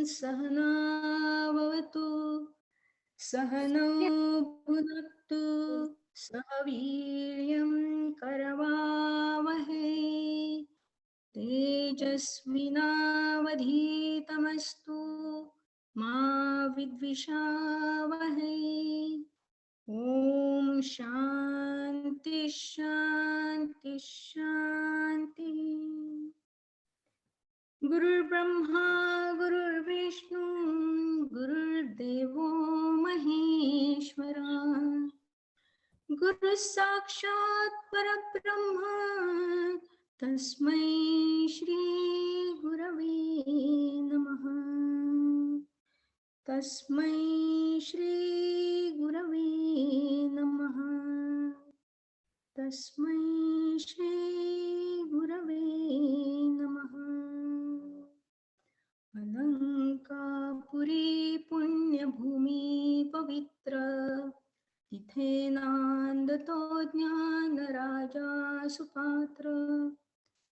सहना भवतु सहनौ भुनक्तु सह वीर्यं करवावहै तेजस्विनावधीतमस्तु मा विद्विषावहै। ॐ शान्ति शान्ति शान्ति। गुरुर्ब्रह्मा गुरुर्विष्णु गुरुर्देवो महेश्वरा गुरुः साक्षात् परब्रह्म तस्मै श्री गुरवे नमः। तस्मै श्री गुरवे नमः। तस्मै श्री गुरवे नमः। अलंकापुरी पुण्यभूमी पवित्र तिथे नांदतो ज्ञानराजा सुपात्र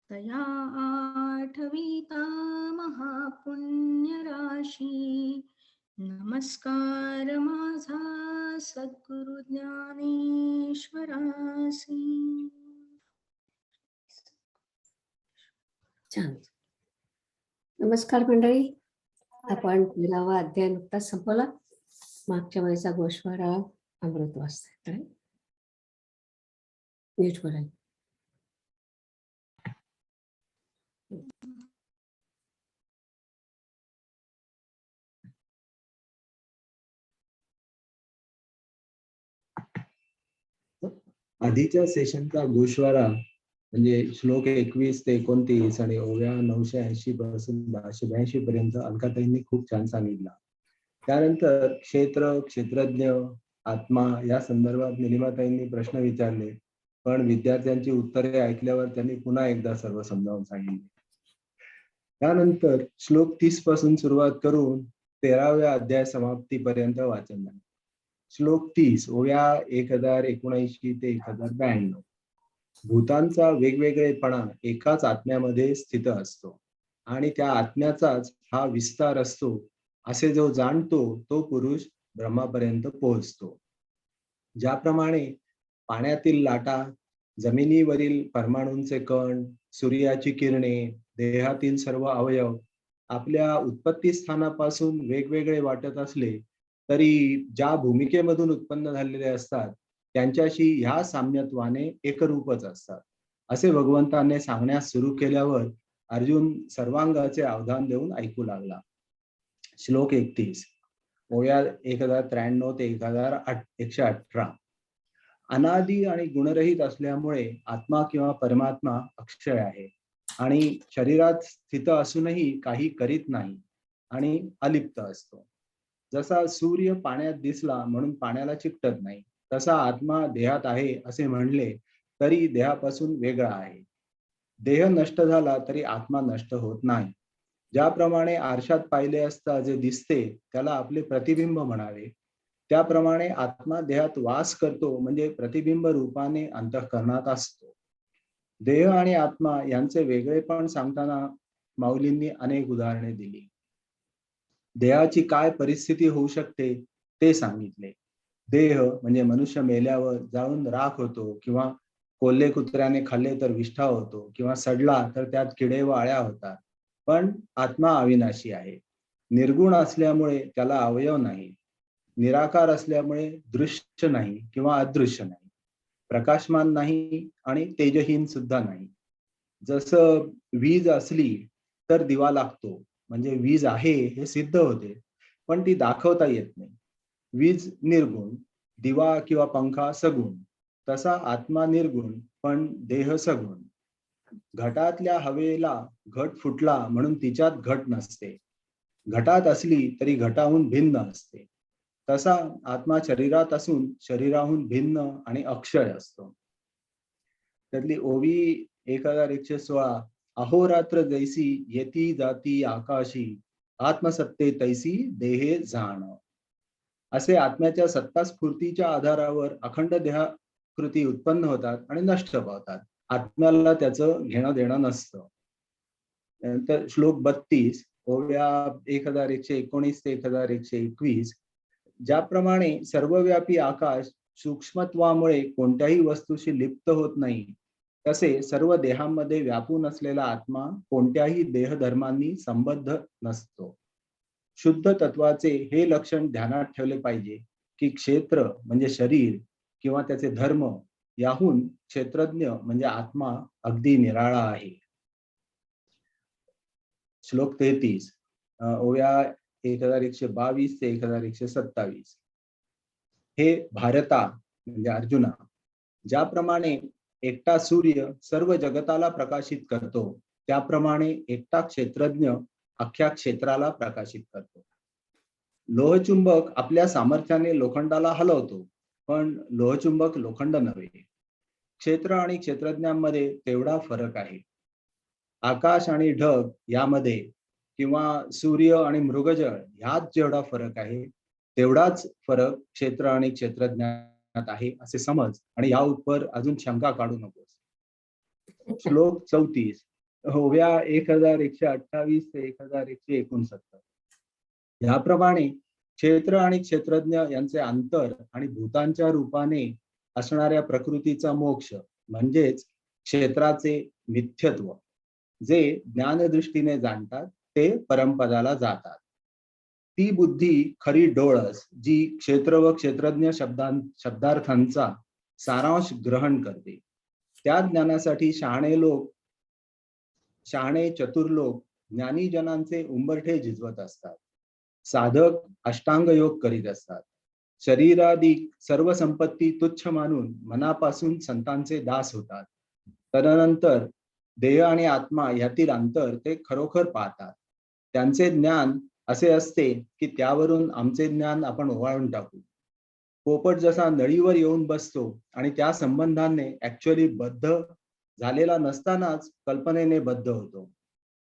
तया आठविता महापुण्यराशी नमस्कार माझा सद्गुरु ज्ञानेश्वरासी। छान. नमस्कार मंडळी. आपण 13वा अध्याय नुकताच संपवला. मागच्या वेळेचा गोष्वारा अमृत वाचतोय. नीट बोला. आधीच्या सेशनचा गोष्वारा म्हणजे श्लोक 21 ते 29 आणि ओव्या 980 पासून 1082 पर्यंत अलकाताईंनी खूप छान सांगितला. त्यानंतर क्षेत्र, क्षेत्रज्ञ, आत्मा या संदर्भात निलिमाताईंनी प्रश्न विचारले, पण विद्यार्थ्यांची उत्तरे ऐकल्यावर त्यांनी पुन्हा एकदा सर्व समजावून सांगितले. त्यानंतर श्लोक 30 पासून सुरुवात करून 13व्या अध्याय समाप्तीपर्यंत वाचन झाले. श्लोक 30 ओव्या 1079 ते 1092. भूतांचा वेगवेगळेपणा एकाच आत्म्यामध्ये स्थित असतो आणि त्या आत्म्याचाच हा विस्तार असतो असे जो जाणतो तो पुरुष ब्रह्मापर्यंत पोहोचतो. ज्याप्रमाणे पाण्यातील लाटा, जमिनीवरील परमाणूंचे कण, सूर्याची किरणे, देहातील सर्व अवयव आपल्या उत्पत्ती स्थानापासून वेगवेगळे वाटत असले तरी ज्या भूमिकेमधून उत्पन्न झालेले असतात त्यांच्याशी ह्या साम्यत्वाने एकरूपच असतात असे भगवंताने सांगण्यास सुरू केल्यावर अर्जुन सर्वांगाचे अवधान देऊन ऐकू लागला. श्लोक 31 ओव्या 1093 ते 1118. अनादी आणि गुणरहित असल्यामुळे आत्मा किंवा परमात्मा अक्षय आहे आणि शरीरात स्थित असूनही काही करीत नाही आणि अलिप्त असतो. जसा सूर्य पाण्यात दिसला म्हणून पाण्याला चिकटत नाही, तसा आत्मा देहात आहे असे म्हणले तरी देहापासून वेगळा आहे. देह नष्ट झाला तरी आत्मा नष्ट होत नाही. ज्याप्रमाणे आरशात पाहिले असता जे दिसते त्याला आपले प्रतिबिंब म्हणावे, त्याप्रमाणे आत्मा देहात वास करतो म्हणजे प्रतिबिंब रूपाने अंतःकरणात असतो. देह आणि आत्मा यांचे वेगळेपण सांगताना माऊलींनी अनेक उदाहरणे दिली. देहाची काय परिस्थिती होऊ शकते ते सांगितले. देह म्हणजे मनुष्य मेल्यावर जाळून राख होतो किंवा कोल्हे कुत्र्याने खाल्ले तर विष्ठा होतो किंवा सडला तर त्यात किडे व आळ्या होतात. पण आत्मा अविनाशी आहे. निर्गुण असल्यामुळे त्याला अवयव नाही, निराकार असल्यामुळे दृश्य नाही किंवा अदृश्य नाही, प्रकाशमान नाही आणि तेजहीन सुद्धा नाही. जसं वीज असली तर दिवा लागतो म्हणजे वीज आहे हे सिद्ध होते, पण ती दाखवता येत नाही. वीज निर्गुण, दिवा किंवा पंखा सगुण, तसा आत्मा निर्गुण पण देह सगुण. घटातल्या हवेला घट फुटला म्हणून तिच्यात घट नसते. घटात असली तरी घटाहून भिन्न असते. तसा आत्मा शरीरात असून शरीराहून भिन्न आणि अक्षय असतो. त्यातली ओवी 1116, अहोरात्र जैसी येती जाती आकाशी, आत्मसत्ते तैसी देहे जाण. असे आत्म्याच्या सत्ता स्फूर्तीच्या आधारावर अखंड देहाकृती उत्पन्न होतात आणि नष्ट पावतात. आत्म्याला त्याचं घेणं देणं नसतं. नंतर श्लोक 32, ओव्या 1119 ते 1121, ज्याप्रमाणे सर्वव्यापी आकाश सूक्ष्मत्वामुळे कोणत्याही वस्तूशी लिप्त होत नाही, तसे सर्व देहांमध्ये व्यापून असलेला आत्मा कोणत्याही देहधर्मांनी संबद्ध नसतो. शुद्ध तत्वाचे हे लक्षण ध्यानात ठेवले पाहिजे की क्षेत्र म्हणजे शरीर किंवा त्याचे धर्म याहून क्षेत्रज्ञ म्हणजे आत्मा अगदी निराळा आहे. श्लोक 33, ओव्या 1122 ते 1127, हे भारता म्हणजे अर्जुना, ज्याप्रमाणे एकटा सूर्य सर्व जगताला प्रकाशित करतो, त्याप्रमाणे एकटा क्षेत्रज्ञ अख्ख्या क्षेत्राला प्रकाशित करतो. लोहचुंबक आपल्या सामर्थ्याने लोखंडाला हलवतो, पण लोहचुंबक लोखंड नव्हे. क्षेत्र आणि क्षेत्रज्ञांमध्ये तेवढा फरक आहे. आकाश आणि ढग यामध्ये किंवा सूर्य आणि मृगजळ ह्यात जेवढा फरक आहे, तेवढाच फरक क्षेत्र आणि क्षेत्रज्ञानात आहे असे समज, आणि या उपर अजून शंका काढू नकोस. श्लोक 34, ओव्या 1128 ते 1169, याप्रमाणे क्षेत्र आणि क्षेत्रज्ञ यांचे अंतर आणि भूतांच्या रूपाने असणाऱ्या प्रकृतीचा मोक्ष म्हणजेच क्षेत्राचे मिथ्यत्व, जे ज्ञानदृष्टीने जाणतात ते परमपदाला जातात. ती बुद्धी खरी डोळस जी क्षेत्र व क्षेत्रज्ञ शब्दार्थांचा सारांश ग्रहण करते. त्या ज्ञानासाठी शहाणे चतुर लोक ज्ञानीजनांचे उंबरठे झिजवत असतात. साधक अष्टांग योग करीत असतात. शरीराधिक सर्व संपत्ती तुच्छ मानून मनापासून संतांचे दास होतात. तदनंतर देह आणि आत्मा यातील अंतर ते खरोखर पाहतात. त्यांचे ज्ञान असे असते की त्यावरून आमचे ज्ञान आपण ओवाळून टाकू. पोपट जसा नळीवर येऊन बसतो आणि त्या संबंधाने ऍक्च्युअली बद्ध झालेला नसतानाच कल्पनेने बद्ध होतो.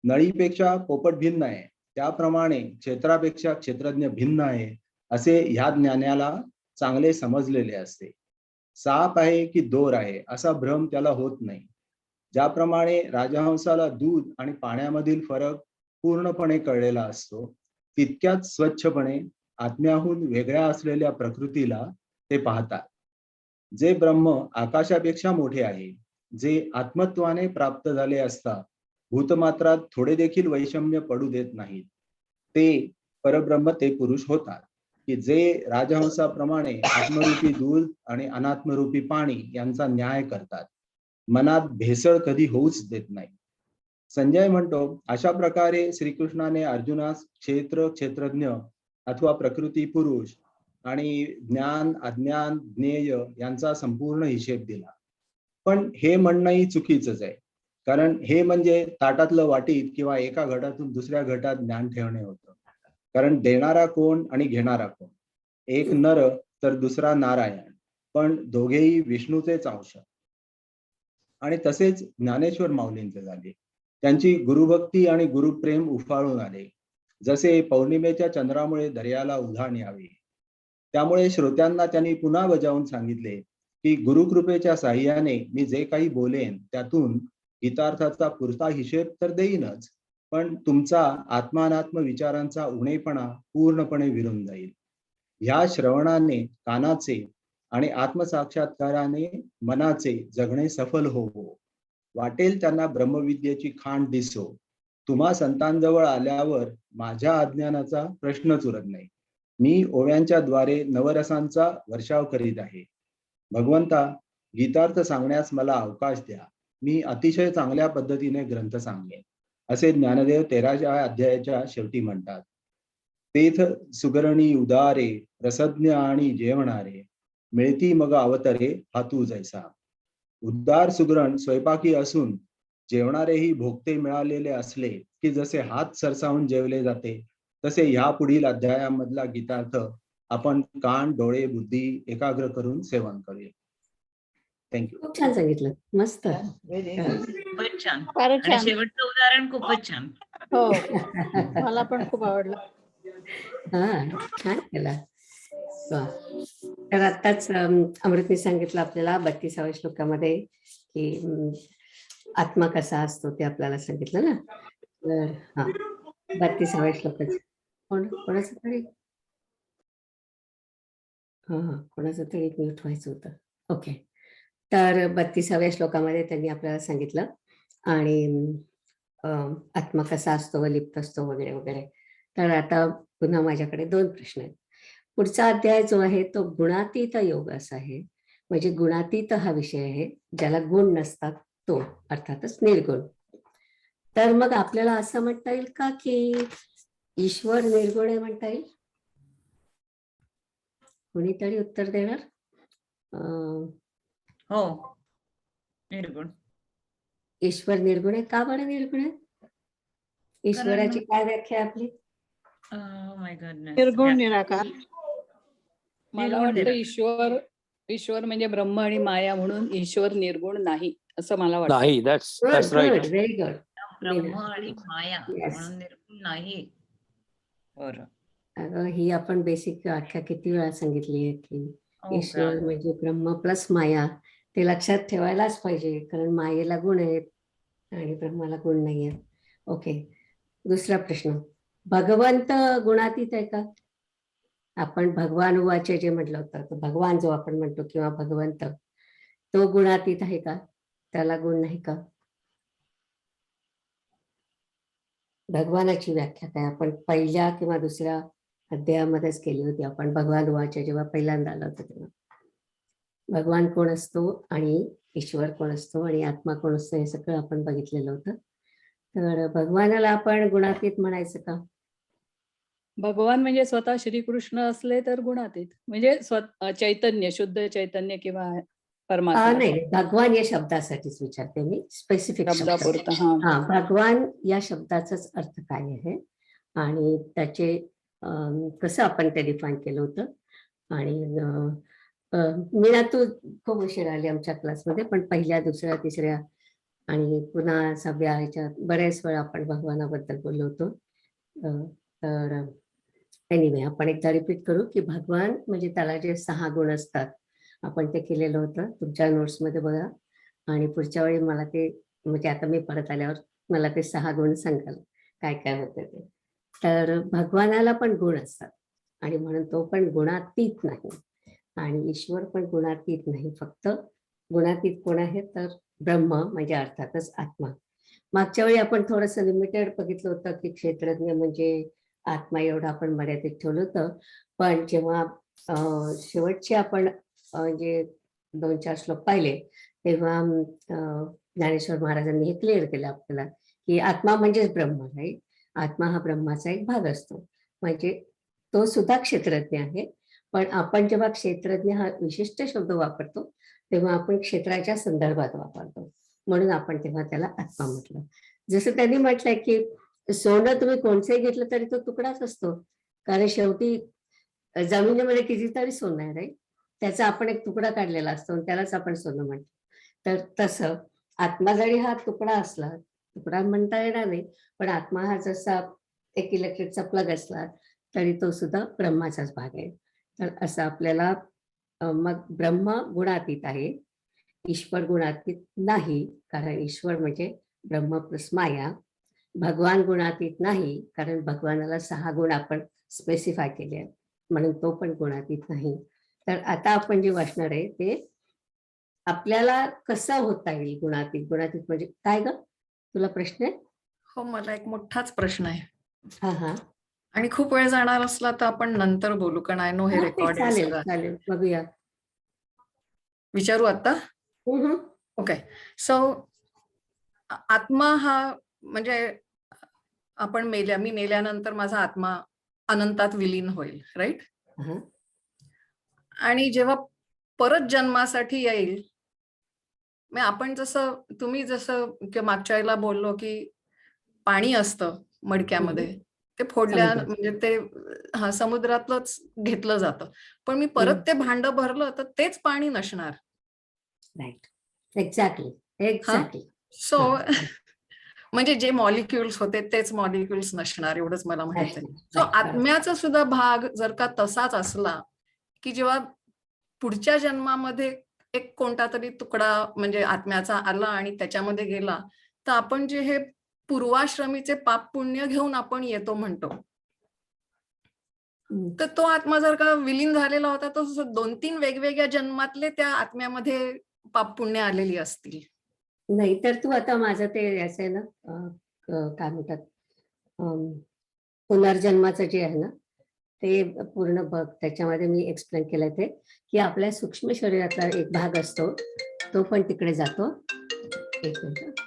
नळीपेक्षा पोपट भिन्न आहे, त्याप्रमाणे क्षेत्रापेक्षा क्षेत्रज्ञ भिन्न आहे असे ह्या ज्ञानाला चांगले समजलेले असते. साप आहे की दोर आहे असा भ्रम त्याला होत नाही. ज्याप्रमाणे राजहंसाला दूध आणि पाण्यामधील फरक पूर्णपणे कळलेला असतो, तितक्याच स्वच्छपणे आत्म्याहून वेगळ्या असलेल्या प्रकृतीला ते पाहतात. जे ब्रह्म आकाशापेक्षा मोठे आहे, जे आत्मत्वाने प्राप्त झाले असता भूतमात्रात थोडे देखील वैषम्य पडू देत नाहीत, ते परब्रह्म ते पुरुष होतात की जे राजहंसाप्रमाणे आत्मरूपी दूध आणि अनात्मरूपी पाणी यांचा न्याय करतात. मनात भेसळ कधी होऊच देत नाही. संजय म्हणतो, अशा प्रकारे श्रीकृष्णाने अर्जुनास क्षेत्र, क्षेत्रज्ञ अथवा प्रकृती पुरुष आणि ज्ञान, अज्ञान, ज्ञेय यांचा संपूर्ण हिशेब दिला. पण हे म्हणणंही चुकीचंच आहे, कारण हे म्हणजे ताटातलं वाटीत किंवा एका घटातून दुसऱ्या घटात ज्ञान ठेवणे होतं. कारण देणारा कोण आणि घेणारा कोण? एक नर तर दुसरा नारायण, पण दोघेही विष्णूचेच अंश. आणि तसेच ज्ञानेश्वर माऊलींचे झाले. त्यांची गुरुभक्ती आणि गुरुप्रेम उफाळून आले, जसे पौर्णिमेच्या चंद्रामुळे दर्याला उधाण यावे. त्यामुळे श्रोत्यांना त्यांनी पुन्हा बजावून सांगितले की गुरुकृपेच्या साह्याने मी जे काही बोलेन त्यातून गीतार्थाचा पुरता हिशेब तर देईनच, पण तुमचा आत्मानात्म विचारांचा उणेपणा पूर्णपणे विरून जाईल. ह्या श्रवणाने कानाचे आणि आत्मसाक्षात्काराने मनाचे जगणे सफल होवो. वाटेल त्यांना ब्रह्मविद्येची खाण दिसो. तुम्हा संतांजवळ आल्यावर माझ्या अज्ञानाचा प्रश्नच उरत नाही. मी ओव्यांच्या द्वारे नवरसांचा वर्षाव करीत आहे. भगवंता, गीतार्थ सांगण्यास मला अवकाश द्या. मी अतिशय चांगल्या पद्धतीने ग्रंथ सांगेन. असे ज्ञानदेव 13व्या अध्यायाच्या शेवटी म्हणतात. तेथ सुगरणी उदारे रसज्ञ आणि जेवणारे मिळती मग अवतरे हा तू जैसा. उद्दार सुगरण स्वयंपाकी असून जेवणारेही भोगते मिळालेले असले की जसे हात सरसावून जेवले जाते, तसे ह्या पुढील अध्यायामधला गीतार्थ आपण कान डोळे बुद्धी एकाग्र करून सेवन करूया. थँक्यू. खूप छान सांगितलं, मस्त. खूपच छान. फारच आणि छान. शेवटचं उदाहरण खूपच छान. हो, मला पण खूप आवडलं. हा, छान केला. वा. तर आत्ताच अमृतने सांगितलं आपल्याला 32व्या श्लोकामध्ये की आत्मा कसा असतो ते आपल्याला सांगितलं ना. तर हा, 32व्या श्लोकाचं कोणाचं तरी कोणाचं तरी म्यूट व्हायचं होतं. ओके. तर 32व्या श्लोकामध्ये त्यांनी आपल्याला सांगितलं आणि आत्मा कसा असतो व लिप्त असतो वगैरे वगैरे. तर आता पुन्हा माझ्याकडे 2 प्रश्न आहेत. पुढचा अध्याय जो आहे तो गुणातीत योग असा आहे. म्हणजे गुणातीत हा विषय आहे, ज्याला गुण नसतात तो, अर्थातच निर्गुण. तर मग आपल्याला असं म्हणता येईल का की ईश्वर निर्गुण आहे म्हणता येईल? कोणीतरी उत्तर देणार? हो, निर्गुण. ईश्वर निर्गुण आहे. का बरं निर्गुण आहे? ईश्वराची काय व्याख्या आहे आपली? माय गॉडनेस. निर्गुण निराकार. मला निर्गुण वाटतं निराकार. ईश्वर म्हणजे ब्रह्म आणि माया म्हणून ईश्वर निर्गुण नाही असं मला वाटतं. नाही, that's right. Very good. ब्रह्म आणि माया Yes. म्हणून निर्गुण नाही. बरं. अगं ही आपण बेसिक व्याख्या किती वेळा सांगितली आहे की हो ईश्वर का? म्हणजे ब्रह्म प्लस माया. ते लक्षात ठेवायलाच पाहिजे, कारण मायेला गुण आहेत आणि ब्रह्माला गुण नाही आहेत. ओके. दुसरा प्रश्न, भगवंत गुणातीत आहे का? आपण भगवान उवाचे जे म्हटलं होतं, तर भगवान जो आपण म्हणतो किंवा भगवंत, तो गुणातीत आहे का? त्याला गुण नाही का? भगवानाची व्याख्या काय आपण पहिल्या किंवा दुसऱ्या अध्यायामध्येच केली होती. आपण भगवान उवाचे जेव्हा पहिल्यांदा आलं होतं तेव्हा भगवान कोण असतो आणि ईश्वर कोण असतो आणि आत्मा कोण असतो हे सगळं आपण बघितलेलं होतं. तर भगवानाला आपण गुणातीत म्हणायचं का? भगवान म्हणजे स्वतः श्रीकृष्ण असले तर गुणातीत, म्हणजे चैतन्य, शुद्ध चैतन्य किंवा परमात्मा. नाही, भगवान या शब्दासाठीच विचारते मी, स्पेसिफिक शब्दापुरता. हा, भगवान या शब्दाचाच अर्थ काय आहे आणि त्याचे कसं आपण ते डिफाईन केलं होतं. आणि मीना तू खूप उशीर आली आमच्या क्लासमध्ये, पण पहिल्या दुसऱ्या तिसऱ्या आणि पुन्हा 6व्या ह्याच्यात बऱ्याच वेळा आपण भगवानाबद्दल बोललो होतो. तर एनिवे आपण एकदा रिपीट करू की भगवान म्हणजे त्याला जे 6 गुण असतात, आपण ते केलेलं होतं तुमच्या नोट्समध्ये बघा. आणि पुढच्या वेळी मला ते म्हणजे आता मी परत आल्यावर मला ते 6 गुण सांगाल काय काय होतं ते. तर भगवानाला पण गुण असतात आणि म्हणून तो पण गुणातीत नाही आणि ईश्वर पण गुणातीत नाही. फक्त गुणातीत कोण आहे तर ब्रह्म म्हणजे अर्थातच आत्मा. मागच्या वेळी आपण थोडंसं लिमिटेड बघितलं होतं की क्षेत्रज्ञ म्हणजे आत्मा एवढं आपण मर्यादित ठेवलं होतं. पण जेव्हा शेवटचे आपण जे 2-4 श्लोक पाहिले तेव्हा ज्ञानेश्वर महाराजांनी हे क्लिअर केलं आपल्याला की आत्मा म्हणजेच ब्रह्म आहे. आत्मा हा ब्रह्माचा एक भाग असतो, म्हणजे तो सुद्धा क्षेत्रज्ञ आहे. पण आपण जेव्हा क्षेत्रज्ञ हा विशिष्ट शब्द वापरतो तेव्हा आपण क्षेत्राच्या संदर्भात वापरतो, म्हणून आपण तेव्हा त्याला आत्मा म्हटलं. जसं त्यांनी म्हटलंय की सोनं तुम्ही कोणचंही घेतलं तरी तो तुकडाच असतो, कारण शेवटी जमिनीमध्ये कितीतरी सोनं आहे रे, त्याचा आपण एक तुकडा काढलेला असतो आणि त्यालाच आपण सोनं म्हणतो. तर तसं आत्मा जरी हा तुकडा असला, तुकडा म्हणता येणार नाही, पण आत्मा हा जसा एक इलेक्ट्रिकचा प्लग असला तरी तो सुद्धा ब्रह्माचाच भाग आहे. तर असं आपल्याला मग ब्रह्म गुणातीत आहे, ईश्वर गुणातीत नाही, कारण ईश्वर म्हणजे ब्रह्म प्लस माया. भगवान गुणातीत नाही, कारण भगवानाला 6 गुण आपण स्पेसिफाय केले आहेत, म्हणून तो पण गुणातीत नाही. तर आता आपण जे वाचणार आहे ते आपल्याला कसं होता येईल गुणातीत. गुणातीत म्हणजे काय ग, तुला प्रश्न आहे? हो, मला एक मोठाच प्रश्न आहे हा हा, आणि खूप वेळ जाणार असला तर आपण नंतर बोलू, कारण आय नो हे रेकॉर्ड चालेल चालेल, बघूया. विचारू आता. ओके. सो आत्मा हा म्हणजे आपण मी मेल्यानंतर माझा आत्मा अनंतात विलीन होईल, राईट? हा. आणि जेव्हा परत जन्मासाठी येईल, मग आपण तुम्ही जसं मागच्या वेळेला बोललो की पाणी असतं मडक्यामध्ये, ते फोडल्या समुद्रात. म्हणजे ते समुद्रातलंच घेतलं जातं, पण मी परत ते भांड भरलं तर तेच पाणी नसणार. Right, exactly. सो म्हणजे जे मॉलिक्युल्स होते तेच मॉलिक्युल्स नसणार, एवढंच मला म्हणायचंय. सो आत्म्याचा सुद्धा भाग जर का तसाच असला की जेव्हा पुढच्या जन्मामध्ये एक कोणता तरी तुकडा म्हणजे आत्म्याचा आला आणि त्याच्यामध्ये गेला, तर आपण जे हे पूर्वाश्रमीचे पाप पुण्य घेऊन आपण येतो म्हणतो, तर तो आत्मा जर का विलीन झालेला होता तो 2-3 वेगवेगळ्या जन्मातले त्या आत्म्यामध्ये पाप पुण्य आलेली असतील. नाही तर तू आता माझं ते असं आहे ना, काय म्हणतात, पुनर्जन्माचं जे आहे ना ते पूर्ण बघ. त्याच्यामध्ये मी एक्सप्लेन केलंय ते की आपल्या सूक्ष्म शरीरातला एक भाग असतो, तो पण तिकडे जातो. एक minute.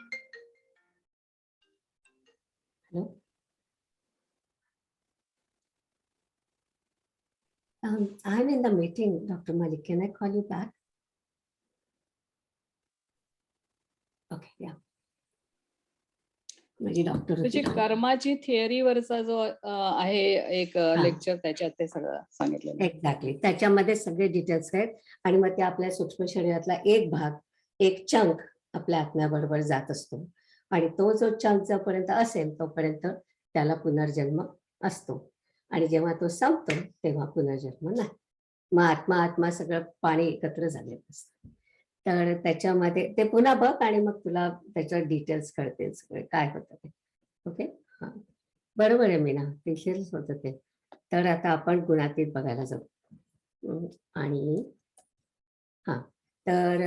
Hello, I am in the meeting, doctor Malik. Can I call you back? Okay, yeah. माझी डॉक्टर तुझी होती. कर्माची थिअरीवरचा जो आहे एक लेक्चर, त्याच्यात ते सगळं सांगितलेलं आहे. एक्झॅक्टली, त्याच्यामध्ये सगळे डिटेल्स आहेत. आणि मग ते आपल्या सूक्ष्म शरीरातला एक भाग, एक चंक आपल्या आत्म्याबरोबर जात असतो. आणि तो जो चंक जोपर्यंत असेल तोपर्यंत त्याला पुनर्जन्म असतो. आणि जेव्हा तो संपतो तेव्हा पुनर्जन्म नाही. मग आत्मा सगळं पाणी एकत्र झालेलं असतं. तर त्याच्यामध्ये ते पुन्हा बघ आणि मग तुला त्याच्या डिटेल्स कळतील सगळे काय होतं ते. ओके, हा, बरोबर आहे मीना, टीचर्स होतं ते. तर आता आपण गुणातीत बघायला जाऊ. आणि हा, तर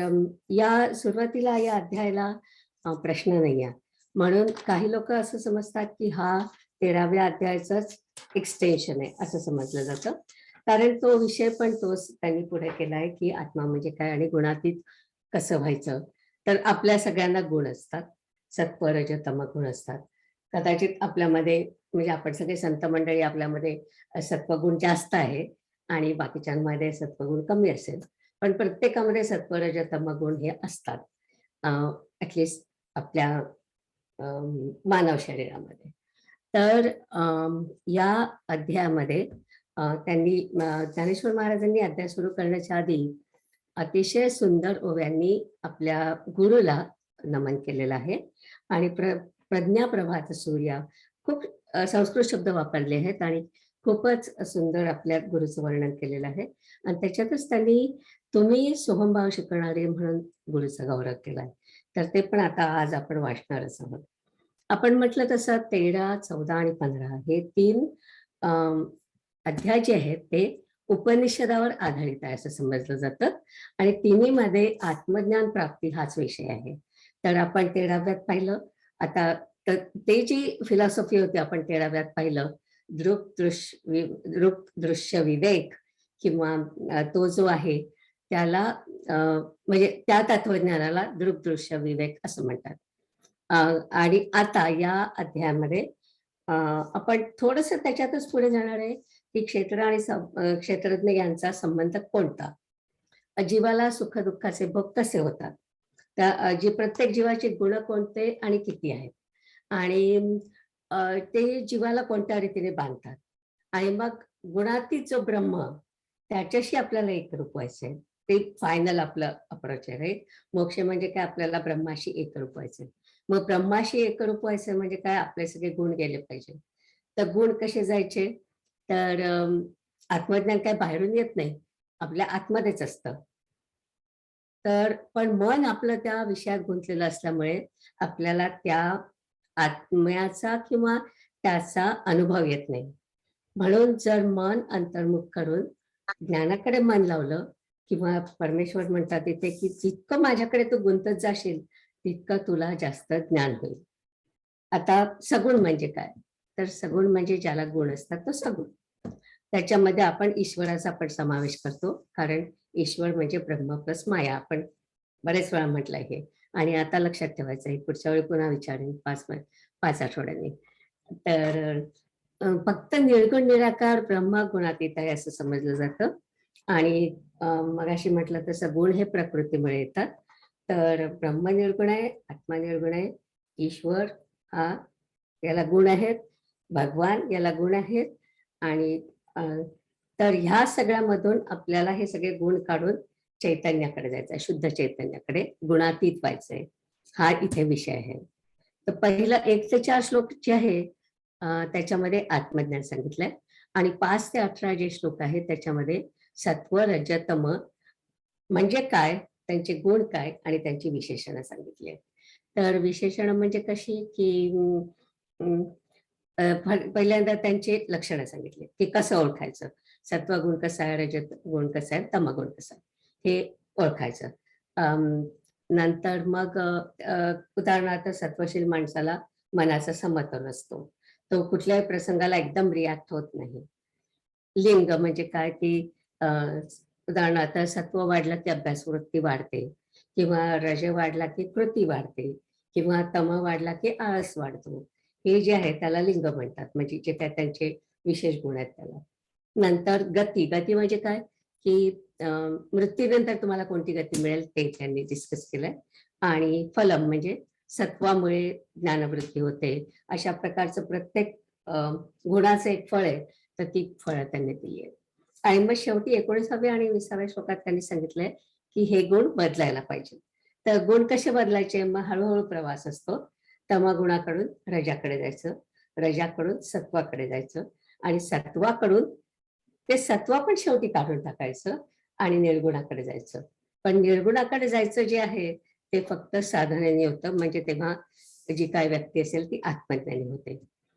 या सुरुवातीला या अध्यायाला प्रश्न नाही आहे, म्हणून काही लोक असं समजतात की हा 13व्या अध्यायाचंच एक्सटेन्शन आहे असं समजलं जातं. कारण तो विषय पण तोच त्यांनी पुढे केलाय की आत्मा म्हणजे काय आणि गुणातीत कसं व्हायचं. तर आपल्या सगळ्यांना गुण असतात, सत्व रज तम गुण असतात. कदाचित आपल्यामध्ये म्हणजे आपण सगळे संत मंडळी, आपल्यामध्ये सत्वगुण जास्त आहे आणि बाकीच्यांमध्ये सत्वगुण कमी असेल, पण प्रत्येकामध्ये सत्व रज तम गुण हे असतात, ऍटलिस्ट आपल्या मानव शरीरामध्ये. तर या अध्यायामध्ये त्यांनी ज्ञानेश्वर महाराजांनी अध्याय सुरू करण्याच्या आधी अतिशय सुंदर ओव्यांनी आपल्या गुरुला नमन केलेलं आहे. आणि प्रज्ञा प्रभात सूर्या, खूप संस्कृत शब्द वापरले आहेत आणि खूपच सुंदर आपल्या गुरुचं वर्णन केलेलं आहे. आणि त्याच्यातच त्यांनी तुम्ही सोहमभाव शिकवणारे म्हणून गुरुचा गौरव केलाय. तर ते पण आता आज आपण वाचणारच आहोत. आपण म्हटलं तसं 13, 14 आणि 15 हे 3 अध्याय जे आहेत ते उपनिषदावर आधारित आहे असं समजलं जातं. आणि तिन्हीमध्ये आत्मज्ञान प्राप्ती हाच विषय आहे. तर आपण 13व्यात पाहिलं, आता ते जी फिलॉसॉफी होती आपण 13व्यात पाहिलं, दृक दृश्य विवेक किंवा तो जो आहे त्याला म्हणजे त्या तत्वज्ञानाला दृक दृश्य विवेक असं म्हणतात. आणि आता या अध्यायामध्ये आपण थोडंसं त्याच्यातच पुढे जाणार आहे की क्षेत्र आणि क्षेत्रज्ञ यांचा संबंध कोणता, जीवाला सुख दुःखाचे भोग कसे होतात, त्या प्रत्येक जीवाचे गुण कोणते आणि किती आहेत, आणि ते जीवाला कोणत्या रीतीने बांधतात. आणि मग गुणातीत जो ब्रह्म त्याच्याशी आपल्याला एकरूप व्हायचंय, ते फायनल आपलं अप्रोच आहे, राईट. मोक्ष म्हणजे काय, आपल्याला ब्रह्माशी एकरूप व्हायचंय. मग ब्रह्माशी एकरूप व्हायचं म्हणजे काय, आपले सगळे गुण गेले पाहिजे. तर गुण कसे जायचे, तर आत्मज्ञान काय बाहेरून येत नाही, आपल्या आतमध्येच असतं. तर पण मन आपलं त्या विषयात गुंतलेलं असल्यामुळे आपल्याला त्या आत्म्याचा किंवा त्याचा अनुभव येत नाही. म्हणून जर मन अंतर्मुख करून ज्ञानाकडे मन लावलं, किंवा परमेश्वर म्हणतात इथे की जितकं माझ्याकडे तू गुंतत जाशील तितकं तुला जास्त ज्ञान होईल. आता सगुण म्हणजे काय, तर सगुण म्हणजे ज्याला गुण असतात तो सगुण. त्याच्यामध्ये आपण ईश्वराचा पण समावेश करतो, कारण ईश्वर म्हणजे ब्रह्म प्लस माया, आपण बरेच वेळा म्हटलंय हे. आणि आता लक्षात ठेवायचं आहे, पुढच्या वेळी पुन्हा विचारेन 5 आठवड्यांनी. तर फक्त निर्गुण निराकार ब्रह्म गुणातीत आहे असं समजलं जातं. आणि मगाशी म्हटलं तसं गुण हे प्रकृतीमुळे येतात. तर ब्रह्म निर्गुण आहे, आत्मा निर्गुण आहे, ईश्वर हा याला गुण आहेत, भगवान याला गुण आहेत. आणि तर ह्या सगळ्यामधून आपल्याला हे सगळे गुण काढून चैतन्याकडे जायचं आहे, शुद्ध चैतन्याकडे गुणातीत व्हायचंय. हा इथे विषय आहे. तर पहिला 1 ते 4 श्लोक जे आहे त्याच्यामध्ये आत्मज्ञान सांगितलंय. आणि 5 ते 18 जे श्लोक आहेत त्याच्यामध्ये सत्व रज तम म्हणजे काय, त्यांचे गुण काय आणि त्यांची विशेषणं सांगितली आहेत. तर विशेषणं म्हणजे कशी की पहिल्यांदा त्यांचे लक्षणं सांगितले की कसं ओळखायचं, सत्वगुण कसा आहे, रजत गुण कसा आहे, तमगुण कसा आहे हे ओळखायचं. नंतर मग उदाहरणार्थ सत्वशील माणसाला मनाचा समतोल असतो, तो कुठल्याही प्रसंगाला एकदम रिॲक्ट होत नाही. लिंग म्हणजे काय की उदाहरणार्थ सत्व वाढलं की अभ्यासवृत्ती वाढते, किंवा रज वाढला की कृती वाढते, किंवा तम वाढला की आळस वाढतो. हे जे आहे त्याला लिंग म्हणतात, म्हणजे जे काय त्यांचे विशेष गुण आहेत त्याला. नंतर गती, गती म्हणजे काय की मृत्यूनंतर तुम्हाला कोणती गती मिळेल ते त्यांनी डिस्कस केलंय. आणि फलम म्हणजे सत्वामुळे ज्ञानवृत्ती होते, अशा प्रकारचं प्रत्येक गुणाचं एक फळ आहे, तर ती फळं त्यांनी दिली आहेत. आणि मग शेवटी 19व्या आणि 20व्या श्लोकात त्यांनी सांगितलंय की हे गुण बदलायला पाहिजे. तर गुण कसे बदलायचे, मग हळूहळू प्रवास असतो. तमगुणाकडून रजाकडे जायचं, रजाकडून सत्वाकडे जायचं, आणि सत्वाकडून ते सत्व पण शेवटी काढून टाकायचं आणि निर्गुणाकडे जायचं. पण निर्गुणाकडे जायचं जे आहे ते फक्त साधनेने होतं, म्हणजे तेव्हा जी काय व्यक्ती असेल ती आत्मज्ञानी होते.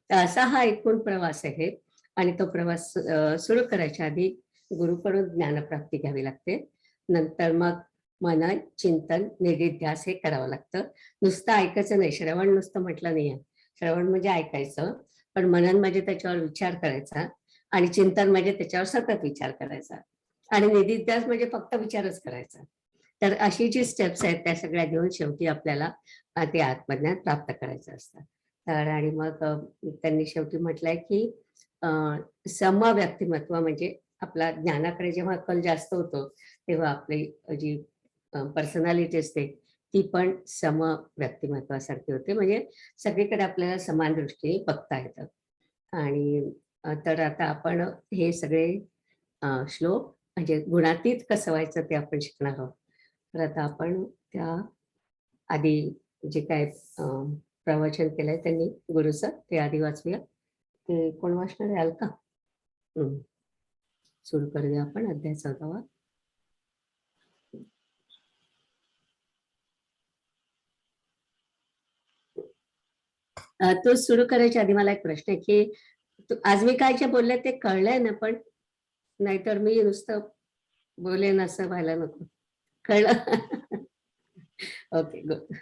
तर असा हा एकूण प्रवास आहे. आणि तो प्रवास सुरू करायच्या आधी गुरुकडून ज्ञानप्राप्ती घ्यावी लागते. नंतर मग मनन, चिंतन, निधिध्यास हे करावं लागतं. नुसतं ऐकायचं नाही, श्रवण नुसतं म्हटलं नाहीये. श्रवण म्हणजे ऐकायचं, पण मनन म्हणजे त्याच्यावर विचार करायचा, आणि चिंतन म्हणजे त्याच्यावर सतत विचार करायचा, आणि निधिध्यास म्हणजे फक्त विचारच करायचा. तर अशी जी स्टेप्स आहेत त्या सगळ्या घेऊन शेवटी आपल्याला ते आत्मज्ञान प्राप्त करायचं असतं. तर आणि मग त्यांनी शेवटी म्हटलंय की सम व्यक्तिमत्व म्हणजे आपला ज्ञानाकडे जेव्हा कल जास्त होतो तेव्हा आपली जी पर्सनॅलिटी असते ती पण सम व्यक्तिमत्वासारखी होते, म्हणजे सगळीकडे आपल्याला समान दृष्टीने बघता येतं. आणि तर आता आपण हे सगळे श्लोक म्हणजे गुणातीत कसं व्हायचं ते आपण शिकणार आहोत. तर आता आपण त्या आधी जे काय प्रवचन केलंय त्यांनी गुरुचं ते आधी वाचूया. ते कोण वाचणार आहे, अलका? सुरू करूया आपण अध्याय 14वा. तो सुरू करायच्या आधी मला एक प्रश्न आहे की आज मी काय जे बोलले ते कळलंय ना? पण नाहीतर मी नुसतं बोलेन असं व्हायला नको. कळलं? Okay, good.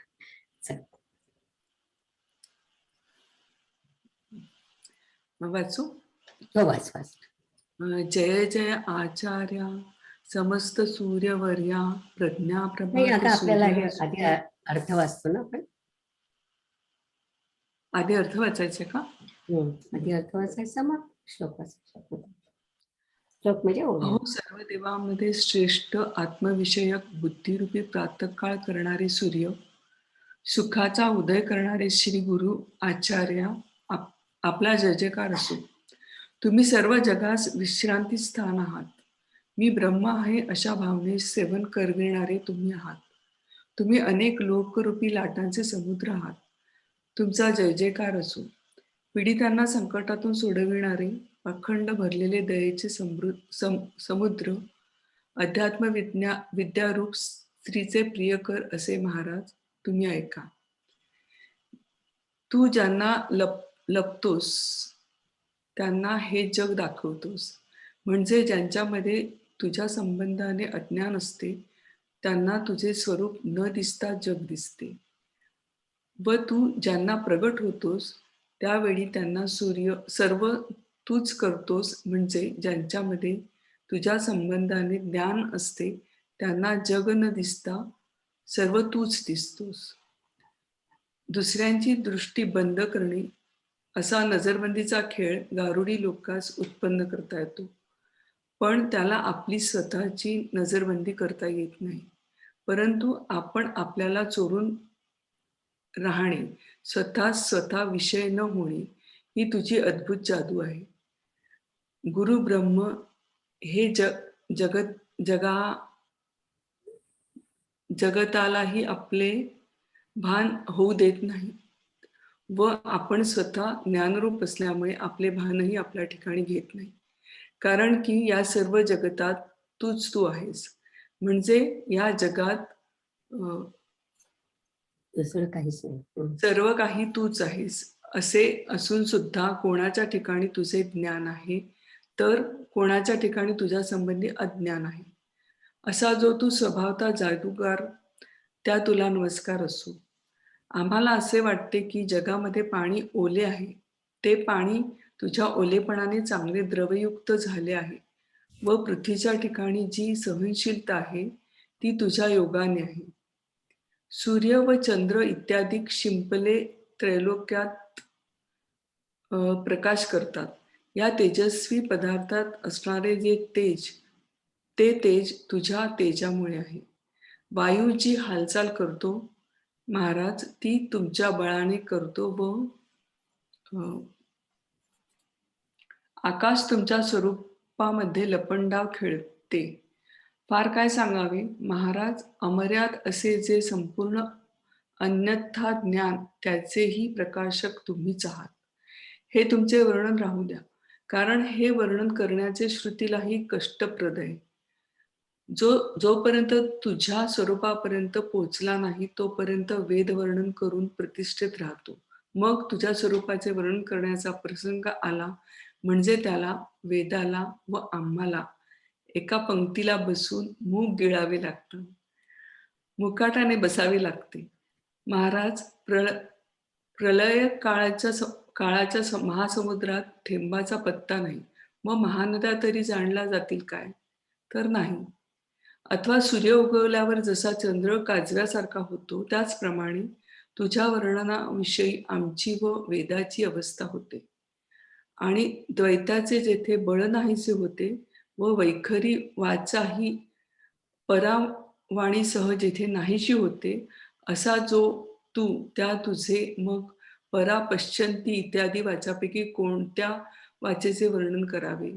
वाचू? हो, वाच वाच. जय जय आचार्या समस्त सूर्यवर्या प्रज्ञा नाही, प्रभात आता आपल्याला हे सूर्या आधी अर्थ वाचतो ना आपण. आधी अर्थ वाचायचे का? आधी अर्थ वाचायचा मग श्लोक वाचायचा. श्लोक म्हणजे हो, सर्व देवांमध्ये श्रेष्ठ आत्मविषयक बुद्धिरूपी प्रातःकाळ करणारे सूर्य, सुखाचा उदय करणारे श्री गुरु आचार्य, आपला जय जयकार असो. तुम्ही सर्व जगास विश्रांती स्थान आहात. मी ब्रह्म आहे अशा भावनेस सेवन करविणारे तुम्ही आहात. तुम्ही अनेक लोकरूपी लाटांचे समुद्र आहात. तुमचा जय जयकार असो. पीडितांना संकटातून सोडविणारे अखंड भरलेले दयेचे समुद्र, अध्यात्म विद्यारूप स्त्रीचे प्रियकर असे महाराज तुम्ही ऐका. तू ज्यांना लपतोस त्यांना हे जग दाखवतोस, म्हणजे ज्यांच्यामध्ये तुझ्या संबंधाने अज्ञान असते त्यांना तुझे स्वरूप न दिसता जग दिसते, व तू ज्यांना प्रगट होतोस त्यावेळी त्यांना सर्व तूच करतोस, म्हणजे ज्यांच्यामध्ये तुझ्या संबंधाने ज्ञान असते त्यांना जग न दिसता सर्व तूच दिसतोस. दुसऱ्यांची दृष्टी बंद करणे असा नजरबंदीचा खेळ गारुडी लोकास उत्पन्न करता येतो, पण त्याला आपली स्वतःची नजरबंदी करता येत नाही. परंतु आपण आपल्याला चोरून राहणे, स्वतः विषय न होणे, ही तुझी अद्भुत जादू आहे. गुरु ब्रह्म हे जगतालाही आपले भान होऊ देत नाही व आपण स्वतः ज्ञानरूप असल्यामुळे आपले भानही आपल्या ठिकाणी घेत नाही. कारण की या सर्व जगतात तू आहेस. म्हणजे या जगात दुसरं काहीच नाही. सर्व काही तूच आहेस असे असून सुद्धा कोणाच्या ठिकाणी तुझे ज्ञान आहे तर कोणाच्या ठिकाणी तुझ्या संबंधी अज्ञान आहे. असा जो तू स्वभावता जादूगार, त्या तुला नमस्कार असो. आम्हाला असे वाटते की जगामध्ये पाणी ओले आहे. ते पाणी तुझ्या ओलेपणाने चांगले द्रवयुक्त झाले आहे व पृथ्वीच्या ठिकाणी जी सहनशीलता आहे ती तुझ्या योगाने आहे. सूर्य व चंद्र इत्यादी शिंपले त्रैलोक्यात प्रकाश करतात. या तेजस्वी पदार्थात असणारे जे तेज, ते तेज तुझ्या तेजामुळे आहे. वायू जी हालचाल करतो महाराज, ती तुमच्या बळाने करतो व आकाश तुमच्या स्वरूपामध्ये लपंडाव खेळते. फार काय सांगावे महाराज, अमर्याद असे जे संपूर्ण अन्यथा ज्ञान, त्याचेही प्रकाशक तुम्हीच आहात. हे तुमचे वर्णन राहू द्या, कारण हे वर्णन करण्याचे श्रुतीलाही कष्टप्रद आहे. जोपर्यंत तुझ्या स्वरूपापर्यंत पोचला नाही तोपर्यंत वेद वर्णन करून प्रतिष्ठित राहतो. मग तुझ्या स्वरूपाचे वर्णन करण्याचा प्रसंग आला म्हणजे त्याला, वेदाला व आम्हाला एका पंक्तीला बसून मूग गिळावे लागतं, मुकाटाने बसावे लागते. महाराज, प्रलय काळाच्या महासमुद्रात थेंबाचा पत्ता नाही, मग महानद्या तरी जाणल्या जातील काय? तर नाही. अथवा सूर्य उगवल्यावर जसा चंद्र काजव्यासारखा होतो, त्याचप्रमाणे तुझ्या वर्णनाविषयी आमची व वेदाची अवस्था होते. आणि द्वैताचे जेथे बळ नाहीसे होते व वैखरी वाचाही परावाणीसह जेथे नाहीशी होते, असा जो तू, त्या तुझे मग परा, पश्चंती इत्यादी वाचापैकी कोणत्या वाचेचे वर्णन करावे?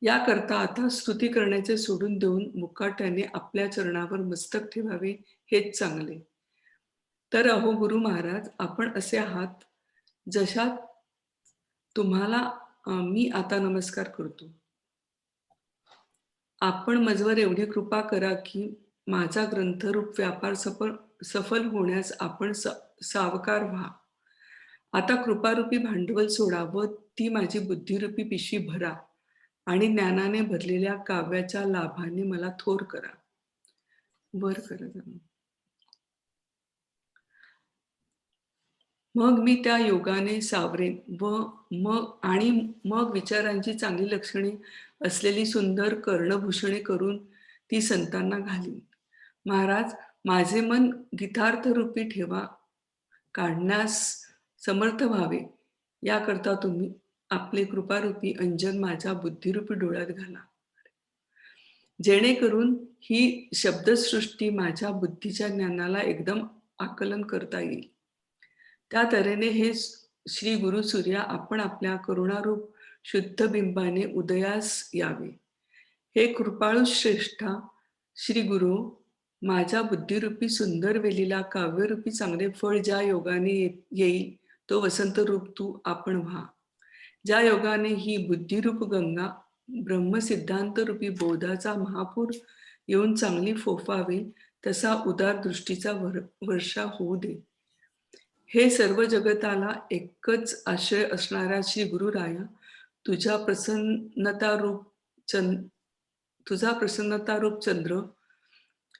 याकरता आता स्तुती करण्याचे सोडून देऊन मुकाट्याने आपल्या चरणावर मस्तक ठेवावे, हेच चांगले. तर अहो गुरु महाराज, आपण असे आहात जशा तुम्हाला मी आता नमस्कार करतो. आपण मजवर एवढी कृपा करा की माझा ग्रंथरूप व्यापार सफल होण्यास आपण सावकार व्हा. आता कृपारूपी भांडवल सोडा व ती माझी बुद्धिरूपी पिशवी भरा आणि ज्ञानाने भरलेल्या काव्याच्या लाभाने मला थोर करा. वर करा. मग मी त्या योगाने सावरेन व मग विचारांची चांगली लक्षणे असलेली सुंदर कर्णभूषणे करून ती संतांना घालीन. महाराज, माझे मन गीतार्थ रूपी ठेवा काढण्यास समर्थ व्हावे, याकरता तुम्ही आपले कृपारूपी अंजन माझ्या बुद्धिरूपी डोळ्यात घाला, जेणेकरून ही शब्दसृष्टी माझ्या बुद्धीच्या ज्ञानाला एकदम आकलन करता येईल. त्या तऱ्हेने हे श्री गुरु सूर्या आपण आपल्या करुणारूप शुद्ध बिंबाने उदयास यावे. हे कृपाळू श्रेष्ठा श्री गुरु, माझ्या बुद्धिरूपी सुंदर वेलीला काव्यरूपी चांगले फळ ज्या योगाने येईल तो वसंत रूप तू आपण व्हा. ज्या योगाने ही बुद्धिरूप गंगा ब्रह्मसिद्धांत रूपी बोधाचा महापूर येऊन चांगली फोफावे, तसा उदार दृष्टीचा वर्षा होऊ दे. हे सर्व जगताला एकच आश्रय असणाऱ्या श्री गुरुराया, तुझा प्रसन्नतारूप चंद्र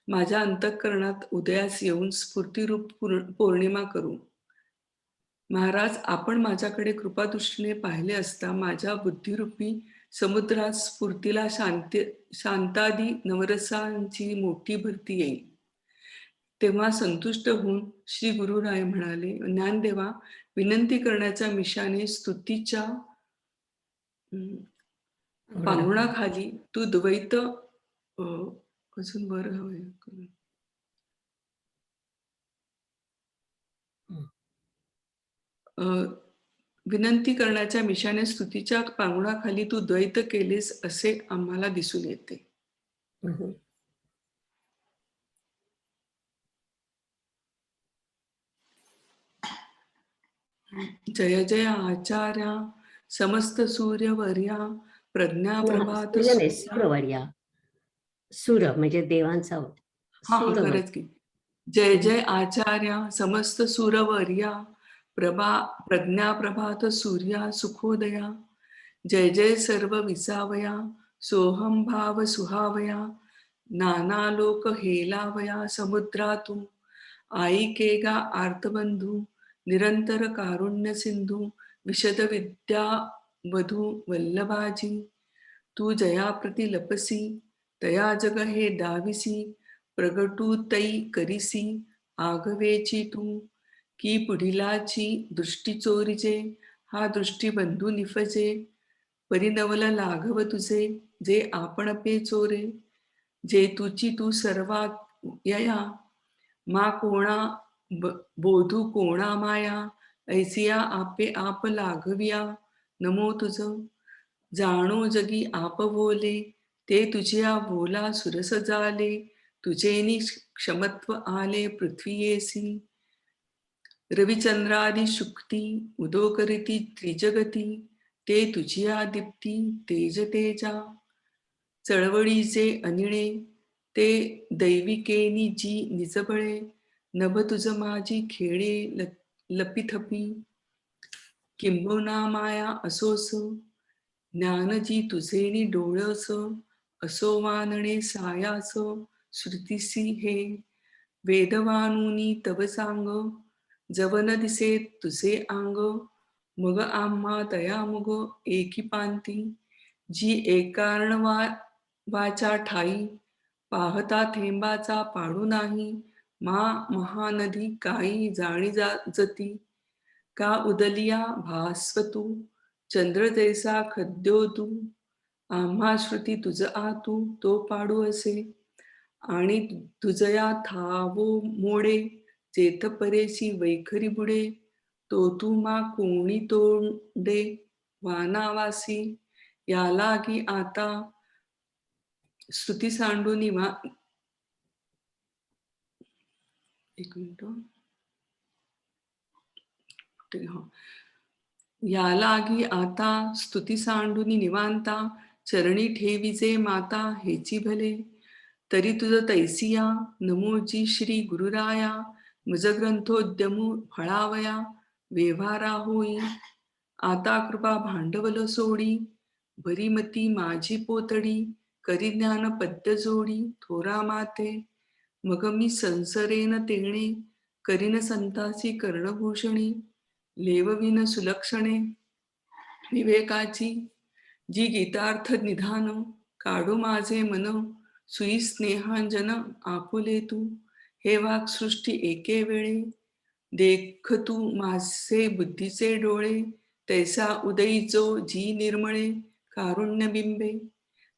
माझ्या अंतःकरणात उदयास येऊन स्फूर्तिरूप पौर्णिमा करू. महाराज, आपण माझ्याकडे कृपादृष्टीने पाहिले असता माझ्या बुद्धिरूपी समुद्रात स्फूर्तीला शांतादी नवरसांची मोठी भरती येईल. तेव्हा संतुष्ट होऊन श्री गुरुराय म्हणाले, ज्ञानदेवा, विनंती करण्याच्या मिशाने स्तुतीच्या पांगुणाखाली तू द्वैत अजून वर हवंय. विनंती करण्याच्या मिशाने स्तुतीच्या पांगुणाखाली तू द्वैत केलेस असे आम्हाला दिसून येते. जय जय आचार्या समस्त सूर्यवर्या प्रज्ञा प्रभात सूर्यवर्या. सूर म्हणजे देवांचा. हा खरंच की. जय जय आचार्या समस्त सूरवर्या प्रज्ञा प्रभात सूर्या सुखोदया. जय जय सर्व विसावया सोहम भाव सुहावया. नाना लोक हेलावया समुद्रातू. आई केगा आर्तबंधू निरंतर कारुण्य सिंधू. विशद विद्या वधू वल्लभाजी. तू जयाप्रती लपसी तया जग हे दाविसी. प्रगटू तै करिसी आगवेची तू. की पुढिलाची दृष्टी चोरीचे हा दृष्टी बंधू निफजे. परिनवल लाघव तुझे जे आपण पे चोरे. जे तुची तू सर्वात यया मा कोणा बोधू कोणा माया. ऐसिया आपे आप लाघविया नमो तुझ. जाणो जगी आप बोले ते तुझिया बोला सुरस जाले. तुझेनी क्षमत्व आले पृथ्वीयेसी. रविचंद्रादी शुक्ती उदो करीती त्रिजगती. ते तुझिया दीप्ती तेज तेजा. चळवळीचे अनिळे ते दैविकेनी जी निजबळे. नभ तुझ माझी खेळे लपिथपी. किंबहुना माया असोस ज्ञान जी तुझेनी डोळस. असो वानणे सायास श्रुतीसी हे. वेदवानुनी तव सांग जवन दिसे तुझे अंग. मग आम्हा दयामुग एकी पांती. जी एकार्ण वाचा ठाई पाहता थेंबाचा पाडू नाही. महानदी काही जाणी जती. का उदलिया भास्वतू चंद्र जैसा खद्यो तू. आम्हा श्रुती तुझ आतू तो पाडू असे. आणि तुझया थावो मोडे जेथ परेशी वैखरी बुडे. तो तू मा कोणी तोंडे वानावासी. याला की आता स्तुती सांडू निवा. एक मिनिट. या लागी आता स्तुती सांडूनी निवांता. चरणी ठेवीजे माता हेची भले. तरी तुझ तैसिया नमोजी श्री गुरुराया. मुज ग्रंथोद्यमू फळावया व्यवहारा होई. आता कृपा भांडवल सोडी भरीमती माझी पोतडी. करी ज्ञान पद्य जोडी थोरा माते. मग मी संसरेन तेणे करीन संतासी कर्णभूषणी. लेवविन सुलक्षणे विवेकाची. जी गीतार्थ निधान काढू माझे मन. सुई स्नेहांजन आपुले तू. हे वाक सृष्टी एके वेळे देख तू माझे बुद्धीचे डोळे. तैसा उदयी जो जी निर्मळे कारुण्य बिंबे.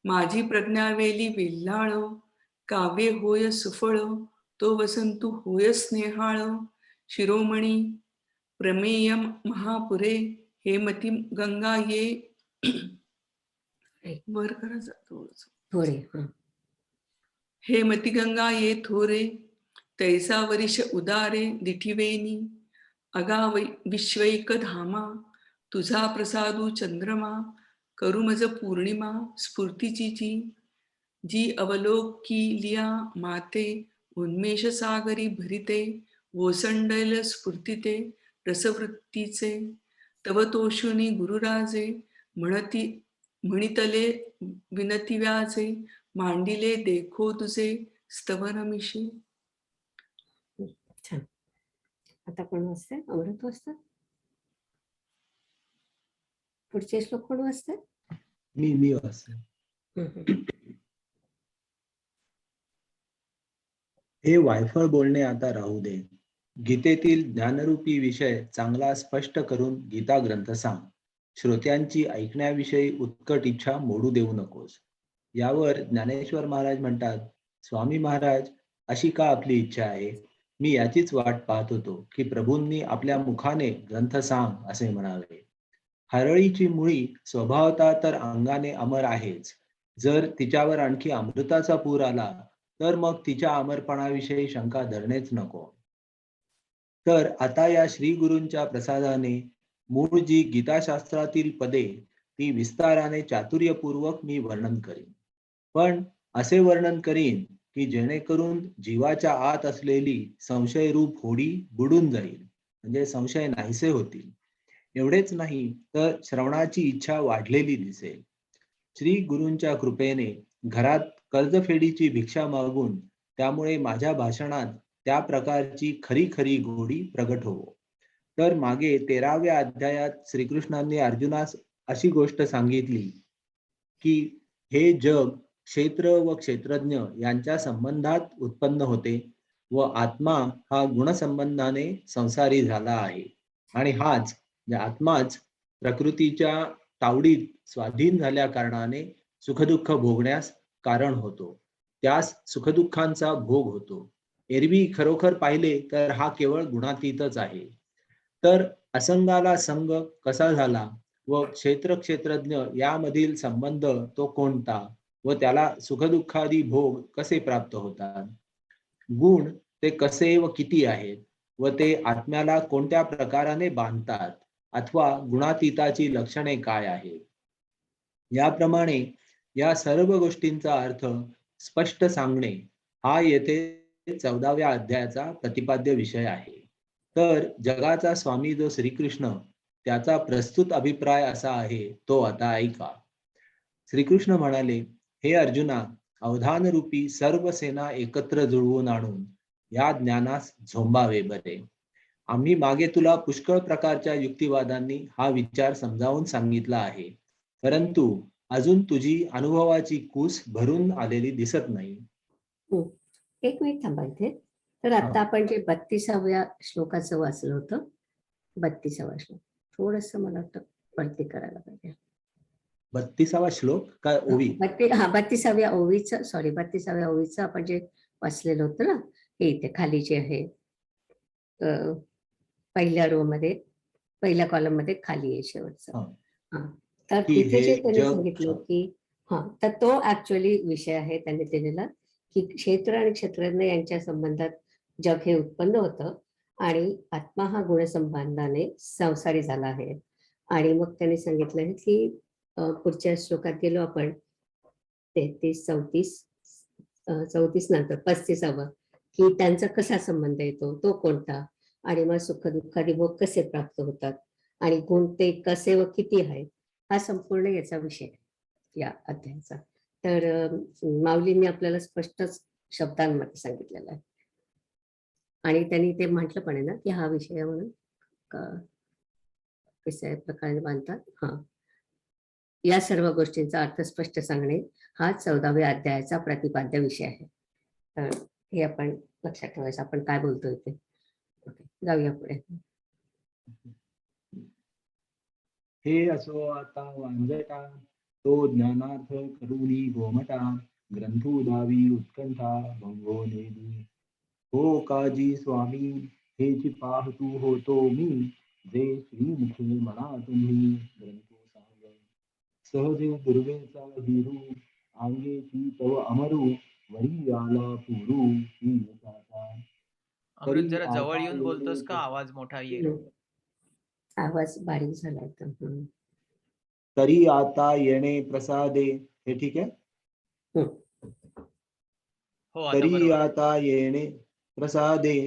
माझी प्रज्ञा वेली विल्हाळ काव्य होय सुफळ. तो वसंतू होय स्नेहाळ. शिरोमणी प्रमेय महापुरे. हेमती गंगा ये वर करा थोडे. हेमती गंगा ये थोरे. तैसा वरिष उदारे दिठिवेनी. अगा विश्वैक धामा तुझा प्रसादू चंद्रमा. करू मज पौर्णिमा स्फूर्तीची जी अवलोकिलिया माते. उन्मेष सागरी भरिते ओसंडल स्फूर्तिते रसवृत्तीचे. तव तोषुनी गुरुराजे म्हणितले विनती व्याजे. मांडिले देखो तुझे स्तवन मिशी. छान. आता कोण वाचते? अमृत वाचतात? पुढचे श्लोक कोण वाचते? मी वाचते. हे वायफळ बोलणे आता राहू दे. गीतेतील ज्ञानरूपी विषय चांगला स्पष्ट करून गीता ग्रंथ सांग. श्रोत्यांची ऐकण्याविषयी उत्कट इच्छा मोडू देऊ नकोस. यावर ज्ञानेश्वर महाराज म्हणतात, स्वामी महाराज, अशी का आपली इच्छा आहे? मी याचीच वाट पाहत होतो की प्रभूंनी आपल्या मुखाने ग्रंथ सांग असे म्हणावे. हरळीची मुळी स्वभावता तर अंगाने अमर आहेच. जर तिच्यावर आणखी अमृताचा पूर आला तर मग तिच्या अमरपणाविषयी शंका धरणेच नको. तर आता या श्री गुरूंच्या प्रसादाने मूळ जी गीताशास्त्रातील पदे ती विस्ताराने चातुर्यपूर्वक मी वर्णन करीन. पण असे वर्णन करीन की जेणेकरून जीवाच्या आत असलेली संशयरूप होडी बुडून जाईल, म्हणजे संशय नाहीसे होतील. एवढेच नाही तर श्रवणाची इच्छा वाढलेली दिसेल. श्री गुरूंच्या कृपेने घरात कर्जफेडीची भिक्षा मागून त्यामुळे माझ्या भाषणात त्या प्रकारची खरी खरी गोडी प्रगट होवो. तर मागे 13व्या अध्यायात श्रीकृष्णांनी अर्जुनास अशी गोष्ट सांगितली की हे जग क्षेत्र व क्षेत्रज्ञ यांच्या संबंधात उत्पन्न होते व आत्मा हा गुणसंबंधाने संसारी झाला आहे. आणि हाच आत्माच प्रकृतीच्या तावडीत स्वाधीन झाल्या कारणाने सुखदुःख भोगण्यास कारण होतो, त्यास सुखदुःखांचा भोग होतो. एरवी खरोखर पाहिले तर हा केवळ गुणातीतच आहे. तर असंगाला संग कसा झाला व क्षेत्र क्षेत्रज्ञ यामधील संबंध तो कोणता व त्याला सुखदुःखादी भोग कसे प्राप्त होतात? गुण ते कसे व किती आहेत व ते आत्म्याला कोणत्या प्रकाराने बांधतात अथवा गुणातीताची लक्षणे काय आहेत? याप्रमाणे या सर्व गोष्टींचा अर्थ स्पष्ट सांगणे हा येथे 14व्या अध्यायाचा प्रतिपाद्य विषय आहे. तर जगाचा स्वामी जो श्रीकृष्ण त्याचा प्रस्तुत अभिप्राय असा आहे, तो आता ऐका. श्रीकृष्ण म्हणाले, हे अर्जुना, अवधानरूपी सर्व सेना एकत्र जुळवून आणून या ज्ञानास झोंबावे बरे. आम्ही मागे तुला पुष्कळ प्रकारच्या युक्तिवादांनी हा विचार समजावून सांगितला आहे, परंतु अजून तुझी अनुभवाची कूस भरून आलेली दिसत नाही. एक मिनिट थांबा इथे. तर आता आपण जे 32व्या श्लोकाचं वाचलं होतं, 32वा श्लोक थोडस मला वाटतं वरती करायला पाहिजे. 32वा श्लोक काय ओवी? 32व्या ओवीचं, सॉरी 32व्या ओवीचं आपण जे वाचलेलं होतं ना, हे इथे खाली जे आहे पहिल्या रो मध्ये, पहिल्या कॉलम मध्ये खाली आहे शेवटचं. तर तिथे जे त्यांनी सांगितलं की तर तो ऍक्च्युअली विषय आहे त्यांनी दिलेला की क्षेत्र आणि क्षेत्रज्ञ यांच्या संबंधात जग हे उत्पन्न होतं आणि आत्मा हा गुणसंबंधाने संसारी झाला आहे. आणि मग त्यांनी सांगितलं आहे की पुढच्या श्लोकात गेलो आपण 33, 34 नंतर 35वा की त्यांचा कसा संबंध येतो, तो कोणता, आणि मग सुख दुःखादी भोग कसे प्राप्त होतात आणि गुण ते कसे व किती आहेत, हा संपूर्ण याचा विषय या अध्यायाचा. तर माऊलींनी आपल्याला स्पष्ट शब्दांमध्ये सांगितलेला आहे आणि त्यांनी ते म्हटलं पण आहे ना की हा विषय म्हणून कशा प्रकारे मानतात. या सर्व गोष्टींचा अर्थ स्पष्ट सांगणे हा 14व्या अध्यायाचा प्रतिपाद्य विषय आहे. तर हे आपण लक्षात ठेवायचं, आपण काय बोलतोय ते. जाऊया पुढे. हे असो आता वांजटा, तो ज्ञानार्थ करुणी गोमटा, ग्रंथू दावी उत्कंठा भंगो नेली. हो काजी स्वामी हेची पाहतू होतो मी, जे श्रीमुखे म्हणा तुम्ही ग्रंथू सांग. सहजे दुर्वेचा हिरू, अंगेची तव अमरू, वरी आला पुरू ही जाता. अमृत जरा जवळ येऊन बोलतोस का? आवाज मोठा येईल. आवाज बारीक झाला एकदम. तरी आता येणे प्रसादे, हे ठीक आहे. हो, तरी आता येणे प्रसादे,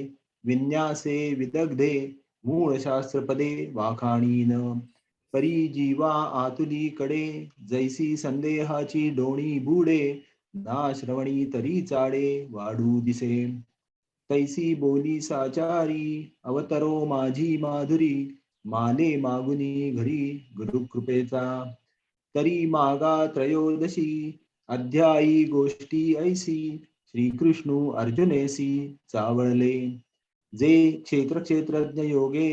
विन्यासे विदग्धे, मूळ शास्त्रपदे वाखाणीन. परी जीवा आतुलीकडे, जैसी संदेहाची डोणी बुडे, ना श्रवणी तरी चाडे वाढू दिसे. तैसी बोली साचारी, अवतरो माझी माधुरी, माले मागुनी घरी गुरुकृपेचा. तरी मागा त्रयोदशी, अध्यायी गोष्टी ऐसी, श्रीकृष्णू अर्जुनेसी चावळले. जे क्षेत्रज्ञ योगे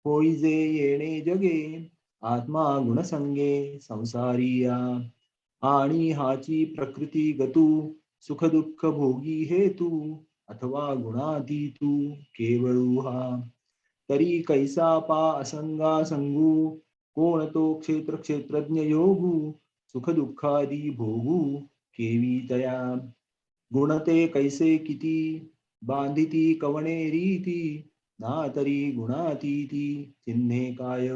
होई जे येणे जगे. आत्मा गुणसंगे संसारिया. आणि हाची प्रकृती गतू सुख दुःख भोगी हेतू. अथवा गुणातीतू केवळू हा. तरी कैसा पा असंगा संगू. कोण तो क्षेत्रज्ञ योगू. सुख दुःखादी भोगू केवी तया. गुणते कैसे किती बांधिती कवणे रीती. ना तरी गुणातीती चिन्हे काय.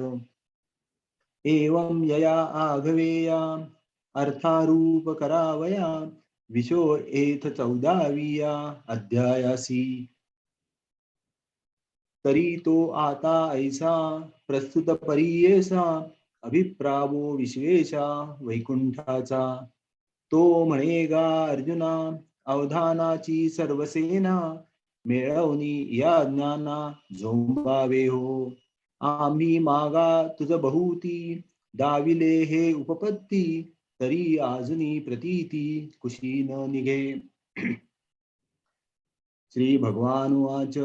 एवं यया आघवेया अर्थारूप करावया. विशो एथ 14व्या अध्यायासी. तरी तो आता ऐसा प्रस्तुत परियेसा. अभिप्रावो विश्वेशा वैकुंठाचा. तो म्हणेगा अर्जुना अवधानाची सर्वसेना. मिळवणी या ज्ञाना झोंबावे हो. आम्ही मागा तुझ बहुती दाविले हे उपपत्ती. तरी अजूनी प्रतीती कुशी न निघे. श्री भगवान उवाच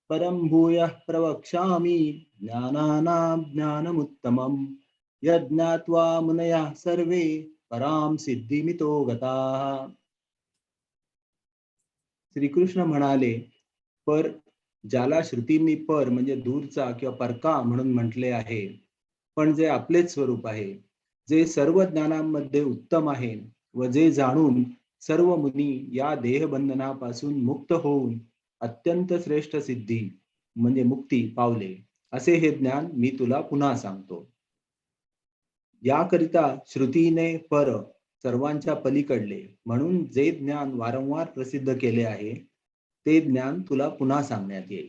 परम भूयः प्रवक्ष्यामि ज्ञानानां ज्ञानमुत्तमं. यज्ञात्वा मुनयः सर्वे पराम सिद्धिमितो गताः. श्रीकृष्ण म्हणाले, पर ज्याला श्रुतींनी पर म्हणजे दूरचा किंवा परका म्हणून म्हटले आहे, पण जे आपलेच स्वरूप आहे, जे सर्व ज्ञानांमध्ये उत्तम आहे व जे जाणून सर्व मुनी या देहबंधनापासून मुक्त होऊन अत्यंत श्रेष्ठ सिद्धी म्हणजे मुक्ती पावले, असे हे ज्ञान मी तुला पुन्हा सांगतो. याकरिता श्रुतीने पर सर्वांच्या पलीकडले म्हणून जे ज्ञान वारंवार प्रसिद्ध केले आहे, ते ज्ञान तुला पुन्हा सांगण्यात येईल.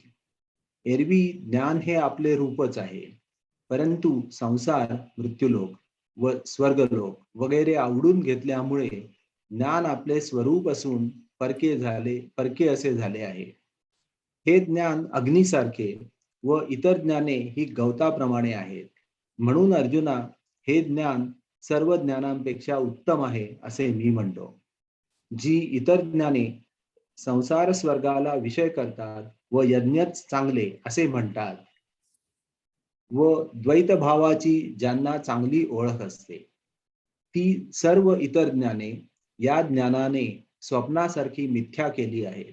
एरवी ज्ञान हे आपले रूपच आहे, परंतु संसार, मृत्यूलोक व स्वर्गलोक वगैरे आवडून घेतल्यामुळे ज्ञान आपले स्वरूप असून परके असे झाले आहे. हे ज्ञान अग्नीसारखे व इतर ज्ञाने ही गवताप्रमाणे आहेत. म्हणून अर्जुना, हे ज्ञान सर्व ज्ञानांपेक्षा उत्तम आहे असे मी म्हणतो. जी इतर ज्ञाने संसार स्वर्गाला विषय करतात व यज्ञच चांगले असे म्हणतात व द्वैत भावाची ज्यांना चांगली ओळख असते, ती सर्व इतर ज्ञाने या ज्ञानाने स्वप्नासारखी मिथ्या केली आहे.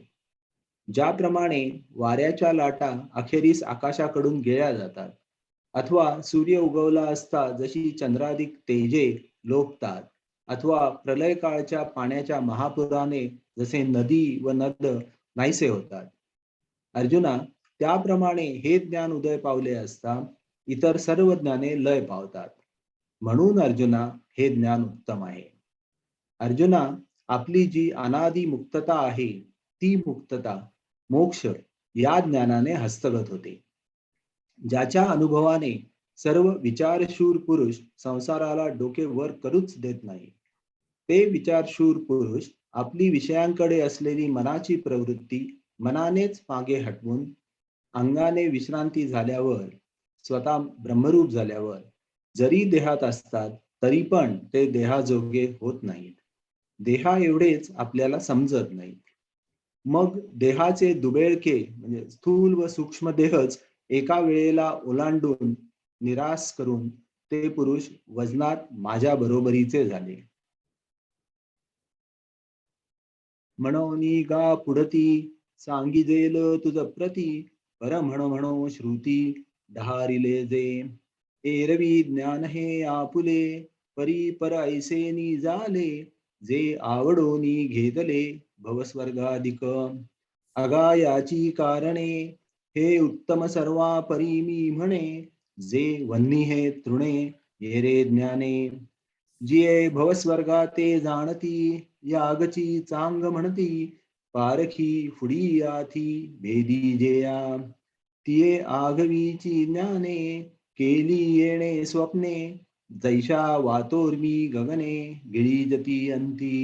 ज्याप्रमाणे वाऱ्याच्या लाटा अखेरीस आकाशाकडून गिळल्या जातात, अथवा सूर्य उगवला असता जशी चंद्राधिक तेजे लोकतात, अथवा प्रलय काळच्या पाण्याच्या महापुराने जसे नदी व नद नाहीसे होतात. अर्जुना, त्याप्रमाणे हे ज्ञान उदय पावले असता इतर सर्व ज्ञाने लय पावतात. म्हणून अर्जुना, हे ज्ञान उत्तम आहे. अर्जुना, आपली जी अनादि मुक्तता आहे, ती मुक्तता मोक्ष या ज्ञानाने हस्तगत होते. ज्याच्या अनुभवाने सर्व विचारशूर पुरुष संसाराला डोके वर करूच देत नाही, ते विचारशूर पुरुष आपली विषयांकडे असलेली मनाची प्रवृत्ती मनानेच मागे हटवून अंगाने विश्रांती झाल्यावर, स्वतः ब्रह्मरूप झाल्यावर जरी देहात असतात तरी पण ते देहाजोगे होत नाहीत. देहा एवढेच आपल्याला समजत नाहीत. मग देहाचे दुबेळके म्हणजे स्थूल व सूक्ष्म देहच एका वेळेला ओलांडून निराश करून ते पुरुष वजनात माझ्या बरोबरीचे झाले. म्हणोनी गा पुढती सांगिजेल तुझ प्रती. पर म्हणो श्रुती डहारिले जे. एरवी ज्ञान हे आपुले परी पर ऐसेनी झाले. जे आवडोनी घेतले भवस्वर्गाधिक. अगायाची कारणे हे उत्तम सर्वा परी मी म्हणे. जे वन्नी हे तृणे ये रे ज्ञाने. जिये भवस्वर्गा ते जाणती यागची चांग म्हणती. पारखी फुडी आथी भेदी जेया. तिये आघवीची ज्ञाने केली येणे स्वप्ने. जैशा वातोर्मी गगने गिळीजती अंती.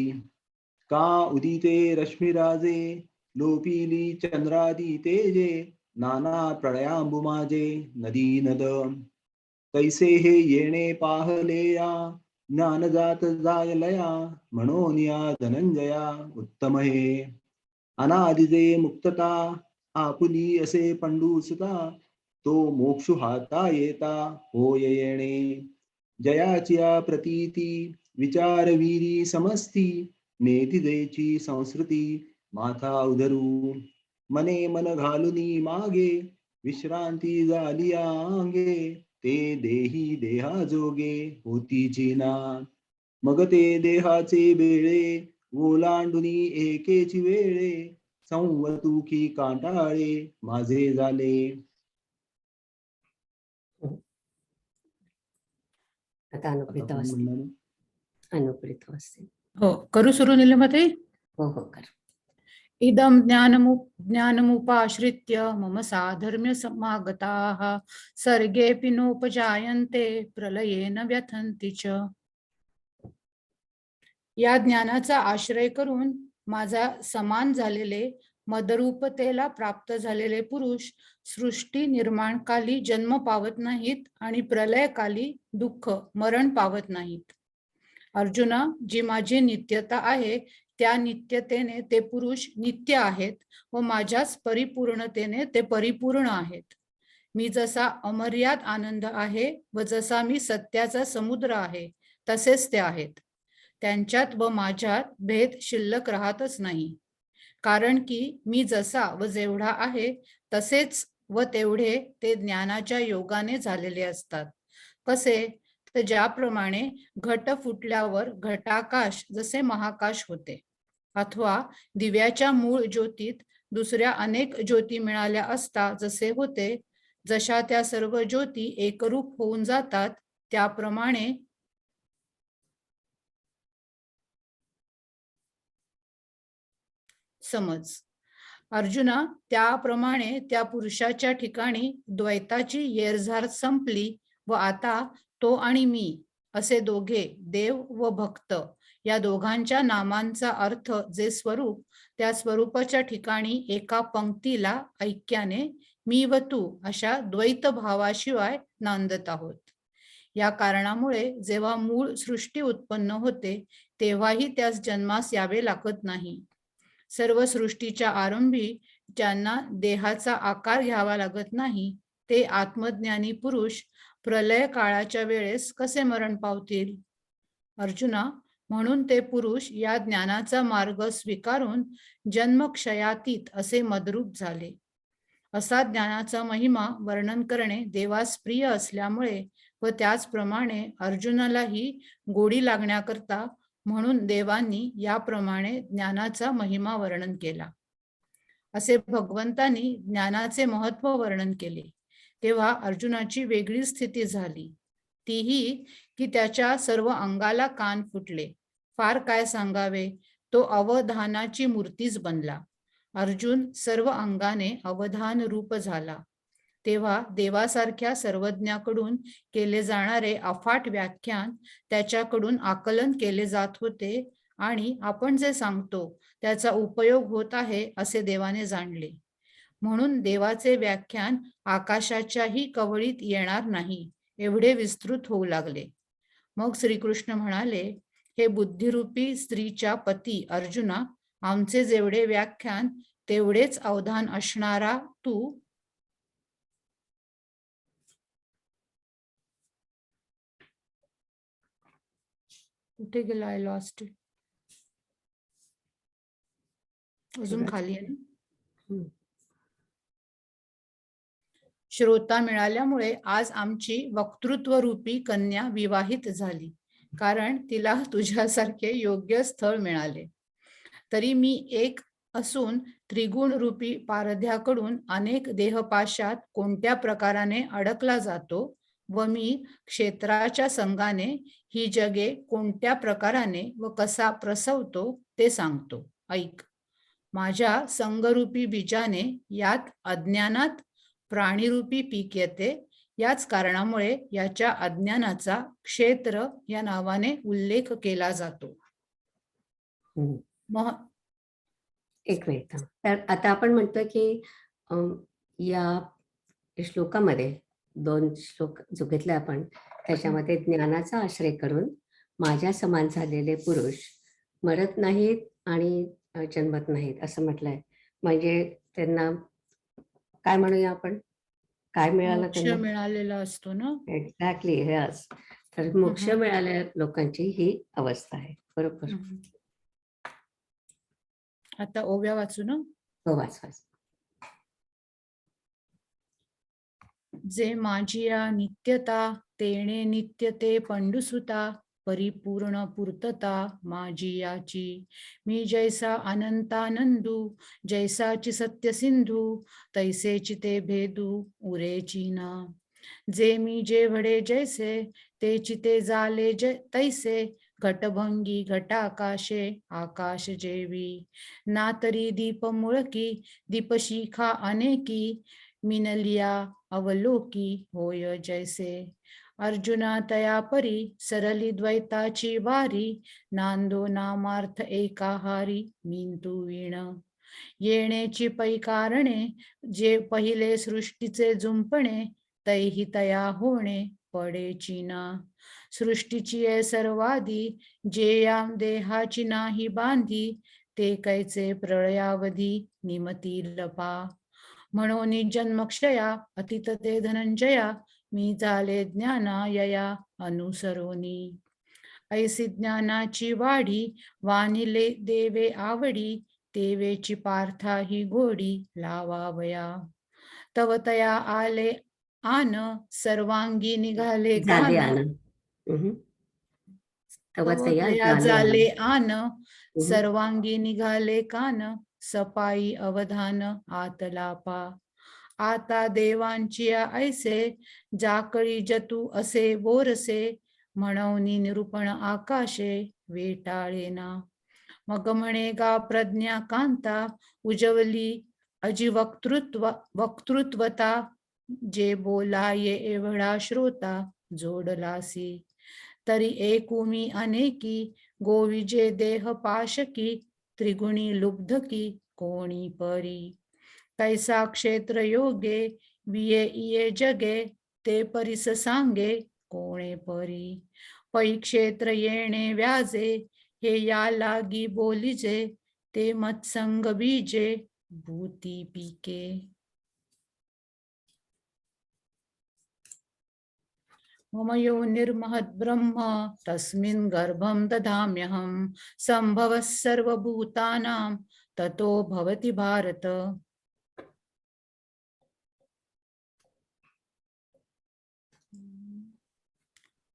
का उदिते रश्मिराजे लोपिली चंद्रादी तेजे. नाना प्रळयांबुमाजे नदी नद. कैसे हे येणे पाहलेया ज्ञान जात जाय लया म्हणून या धनंजया उत्तम हे अनादिजे मुक्तता आपुली असे पंडूसुता तो मोक्षु हाता येता होय येणे जयाची प्रतीती विचारवीरी समस्ती नेती जयची संस्कृती माथा उधरू मने मन घालुनी मागे विश्रांती झाली अंगे ते देही देहा जोगे होती चिना मग ते देहाचे बेळे ओलांडुनी एकेची वेळे संवतुकी कांटाळे माझे झाले. आता अनुप्रित वाचते. अनुप्रित वाचते. हो, करू सुरू नीलिमाताई? हो हो कर. इदं ज्ञानमुपाश्रित्य मम साधर्म्य समागताः सर्गेऽपि नोपजायन्ते प्रलयेन व्यथन्ति च. या ज्ञानाचा आश्रय करून माझा समान झालेले मदरूपतेला प्राप्त झालेले पुरुष सृष्टी निर्माणकाली जन्म पावत नाहीत आणि प्रलयकाली दुःख मरण पावत नाहीत. अर्जुना, जी माझी नित्यता आहे त्या नित्यतेने ते पुरुष नित्य आहेत व माझ्याच परिपूर्णतेने ते परिपूर्ण आहेत. मी जसा अमर्याद आनंद आहे व जसा मी सत्याचा समुद्र आहे तसेच ते आहेत. त्यांच्यात व माझ्यात भेद शिल्लक राहतच नाही. कारण की मी जसा व जेवढा आहे तसेच व तेवढे ते ज्ञानाच्या योगाने झालेले असतात. कसे? तर ज्याप्रमाणे घट फुटल्यावर घटाकाश जसे महाकाश होते, अथवा दिव्याच्या मूळ ज्योतीत दुसऱ्या अनेक ज्योती मिळाल्या असता जसे होते, जशा त्या सर्व ज्योती एकरूप होऊन जातात, त्याप्रमाणे समज. अर्जुना, त्याप्रमाणे त्या पुरुषाच्या ठिकाणी द्वैताची येरझार संपली व आता तो आणि मी असे दोघे, देव व भक्त, या दोघांच्या नामांचा अर्थ जे स्वरूप, त्या स्वरूपाच्या ठिकाणी एका पंक्तीला ऐक्याने मी व तू अशा द्वैत भावाशिवाय नांदत आहोत. या कारणामुळे जेव्हा मूळ सृष्टी उत्पन्न होते तेव्हाही त्यास जन्मास यावे लागत नाही. सर्व सृष्टीच्या आरंभी ज्यांना देहाचा आकार घ्यावा लागत नाही ते आत्मज्ञानी पुरुष प्रलय काळाच्या वेळेस कसे मरण पावतील? अर्जुना, म्हणून ते पुरुष या ज्ञानाचा मार्ग स्वीकारून जन्मक्षयातीत असे मदरूप झाले. असा ज्ञानाचा महिमा वर्णन करणे देवास प्रिय असल्यामुळे व त्याचप्रमाणे अर्जुनालाही गोडी लागण्याकरता म्हणून देवांनी याप्रमाणे ज्ञानाचा महिमा वर्णन केला. असे भगवंतांनी ज्ञानाचे महत्व वर्णन केले तेव्हा अर्जुनाची वेगळी स्थिती झाली, तीही की त्याच्या सर्व अंगाला कान फुटले. फार काय सांगावे, तो अवधानाची मूर्तीच बनला. अर्जुन सर्व अंगाने अवधान रूप झाला. तेव्हा देवासारख्या सर्वज्ञाकडून केले जाणारे अफाट व्याख्यान त्याच्याकडून आकलन केले जात होते आणि आपण जे सांगतो त्याचा उपयोग होत आहे असे देवाने जाणले. म्हणून देवाचे व्याख्यान आकाशाच्याही कवळीत येणार नाही एवढे विस्तृत होऊ लागले. मग श्रीकृष्ण म्हणाले, हे बुद्धिरूपी स्त्रीच्या पती अर्जुना, आमचे जेवढे व्याख्यान तेवढेच अवधान असणारा तू कुठे गेला? I lost it. अजून खाली आहे ना. श्रोता मिळाल्यामुळे आज आमची वक्तृत्व रूपी कन्या विवाहित झाली, कारण तिला तुझ्यासारखे योग्य स्थळ मिळाले. तरी मी एक असून त्रिगुण रूपी पारध्याकडून अनेक देहपाशात कोणत्या प्रकाराने अडकला जातो व मी क्षेत्राच्या संगाने ही जगे कोणत्या प्रकाराने व कसा प्रसवतो ते सांगतो. ऐक. माझ्या संगरूपी बीजाने यात अज्ञानात प्राणीरूपी पीक येते. याच कारणामुळे याच्या अज्ञानाचा क्षेत्र या नावाने उल्लेख केला जातो. एक मिनिट. तर आता आपण म्हणतो की या श्लोकामध्ये 2 श्लोक जो घेतले आपण त्याच्यामध्ये ज्ञानाचा आश्रय करून माझ्या समान झालेले पुरुष मरत नाहीत आणि जन्मत नाहीत असं म्हटलंय. म्हणजे त्यांना काय म्हणूया आपण, काय मिळालं मोक्ष त्यांना? मिळालेला असतो ना. Exactly, yes. तर मोक्ष मिळालेल्या लोकांची ही अवस्था आहे. बरोबर. आता ओव्या वाचू ना. हो, वाच वाच. जे माझिया नित्यता तेणे नित्य ते पंडुसुता परिपूर्ण पूर्तता माझियाची. मी जैसा अनंतानंदू जैसाची सत्य सिंधू तैसेची ते भेदू उरेची ना. जे मी जेवढे जैसे तेची ते झाले तैसे घटभंगी घटाकाशे आकाश जेवी. ना तरी दीप मुळकी दीपशिखा अनेकी मिनलिया अवलोकी होय जैसे. अर्जुना तया परी सरली द्वैताची वारी नांदो नामार्थ एकाहारी मिंतू वीण. येण्याची पै कारणे जे पहिले सृष्टीचे जुंपणे तैही तया होणे पडेची ना. सृष्टीची आहे सर्वादी जे या देहाची नाही बांधी ते कैचे प्रळयावधी निमती लपा. म्हणून जन्मक्षया अतीत ते धनंजया मी झाले ज्ञानायया अनुसरोनी. ऐसी ज्ञानाची वाढी वानिले देवे आवडी देवेची पार्था ही गोडी लावावया. तव तया आले आन सर्वांगी निघाले झाले गान. आनंद. तव तया झाले आन सर्वांगी निघाले कान सपाई अवधान आतलापा. आता देवांची ऐसे जाकळी जतू असे बोरसे म्हणून निरूपण आकाशे वेटाळे ना. मग म्हणे गा प्रज्ञा कांता उजवली वक्तृत्वता जे बोलाये एवढा श्रोता जोडलासी. तरी एकुमी अनेकी गोविजे देह पाशकी त्रिगुणी लुब्धकी कोणी परी. कैसा क्षेत्र योगे विये इये जगे ते परिस सांगे कोणे परी. पै क्षेत्र येणे व्याजे हे या लागी बोलिजे ते मत्संग बीजे भूती पिके. मम यो निर्महद् ब्रह्म तस्मिन् गर्भं दधाम्यहं संभवः सर्वभूतानां ततो भवति भारत.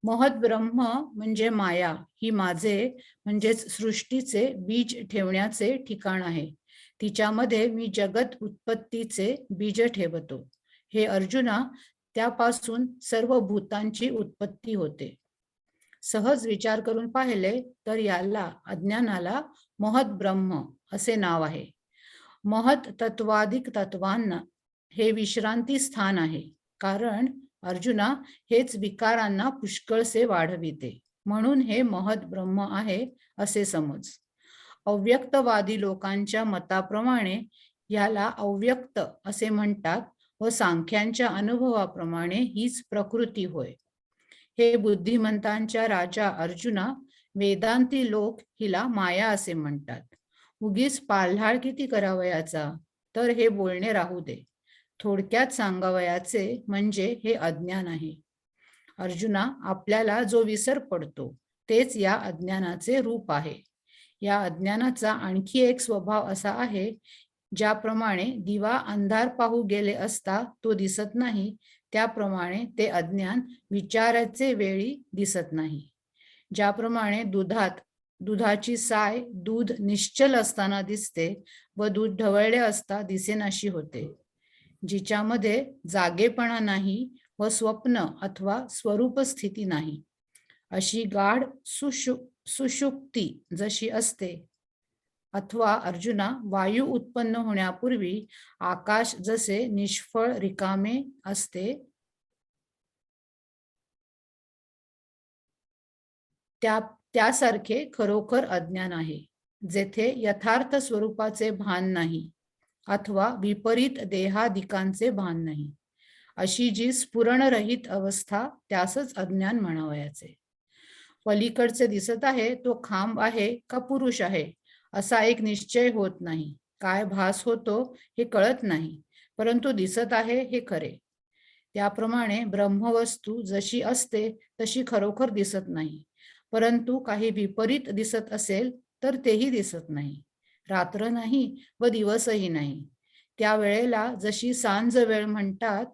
महद ब्रह्म म्हणजे माया ही माझे म्हणजेच सृष्टीचे बीज ठेवण्याचे ठिकाण आहे. तिच्यामध्ये मी जगत उत्पत्तीचे बीज ठेवतो. हे अर्जुना, त्यापासून सर्व भूतांची उत्पत्ती होते. सहज विचार करून पाहिले तर याला अज्ञानाला महद ब्रह्म असे नाव आहे. महत तत्वाधिक तत्वांना हे विश्रांती स्थान आहे. कारण अर्जुना हेच विकारांना पुष्कळसे वाढविते, म्हणून हे महद ब्रह्म आहे असे समज. अव्यक्तवादी लोकांच्या मताप्रमाणे याला अव्यक्त असे म्हणतात व सांख्यांच्या अनुभवाप्रमाणे हीच प्रकृती होय. हे बुद्धिमंतांच्या राजा अर्जुना, वेदांती लोक हिला माया असे म्हणतात. उगीच पाल्हाळ किती करावयाचा, तर हे बोलणे राहू दे. थोडक्यात सांगावयाचे म्हणजे हे अज्ञान आहे. अर्जुना, आपल्याला जो विसर पडतो तेच या अज्ञानाचे रूप आहे. या अज्ञानाचा आणखी एक स्वभाव असा आहे, ज्याप्रमाणे दिवा अंधार पाहू गेले असता तो दिसत नाही, त्याप्रमाणे ते अज्ञान विचाराचे वेळी दिसत नाही. ज्याप्रमाणे दुधाची साय दूध निश्चल असताना दिसते व दूध ढवळले असता दिसेनाशी होते. जिच्यामध्ये जागेपणा नाही व स्वप्न अथवा स्वरूप स्थिती नाही, अशी गाढ सुषुप्ती जशी असते, अथवा अर्जुना वायू उत्पन्न होण्यापूर्वी आकाश जसे निष्फळ रिकामे असते, त्यासारखे खरोखर अज्ञान आहे, जेथे यथार्थ स्वरूपाचे भान नाही अथवा विपरीत देहादिकांचे भान नाही. अशी जी स्फुरणरहित अवस्था त्यासच अज्ञान म्हणावयाचे. पलीकडचे दिसत आहे तो खांब आहे का पुरुष आहे असा एक निश्चय होत नाही. काय भास होतो हे कळत नाही, परंतु दिसत आहे हे खरे. त्याप्रमाणे ब्रह्मवस्तू जशी असते तशी खरोखर दिसत नाही, परंतु काही विपरीत दिसत असेल तर तेही दिसत नाही. रात्र नाही व दिवसही नाही. त्या वेळेला जशी सांज वेळ म्हणतात,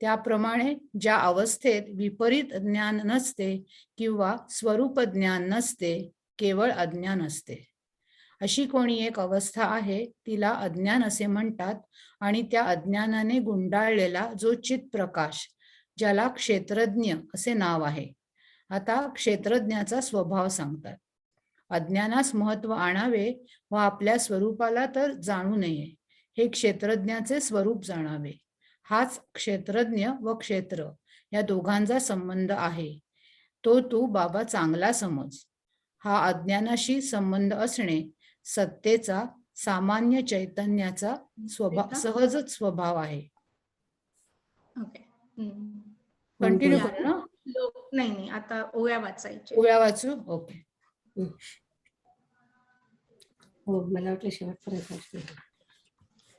त्याप्रमाणे ज्या अवस्थेत विपरीत ज्ञान नसते किंवा स्वरूप ज्ञान नसते, केवळ अज्ञान असते, अशी कोणी एक अवस्था आहे तिला अज्ञान असे म्हणतात. आणि त्या अज्ञानाने गुंडाळलेला जो चित प्रकाश, ज्याला क्षेत्रज्ञ असे नाव आहे. आता क्षेत्रज्ञाचा स्वभाव सांगतात. अज्ञानास महत्व आणावे व आपल्या स्वरूपाला तर जाणू नये, हे क्षेत्रज्ञाचे स्वरूप जाणावे. हाच क्षेत्रज्ञ व क्षेत्र या दोघांचा संबंध आहे. तो तू बाबा चांगला समज. हा अज्ञानाशी संबंध असणे सत्तेचा, सामान्य चैतन्याचा स्वभाव, सहजच स्वभाव आहे. ओके. कंटिन्यू या. करू ना? नाही, आता ओव्या वाचायचे. ओव्या वाचू. ओके. हो, मला वाटलं शेवटपर्यंत.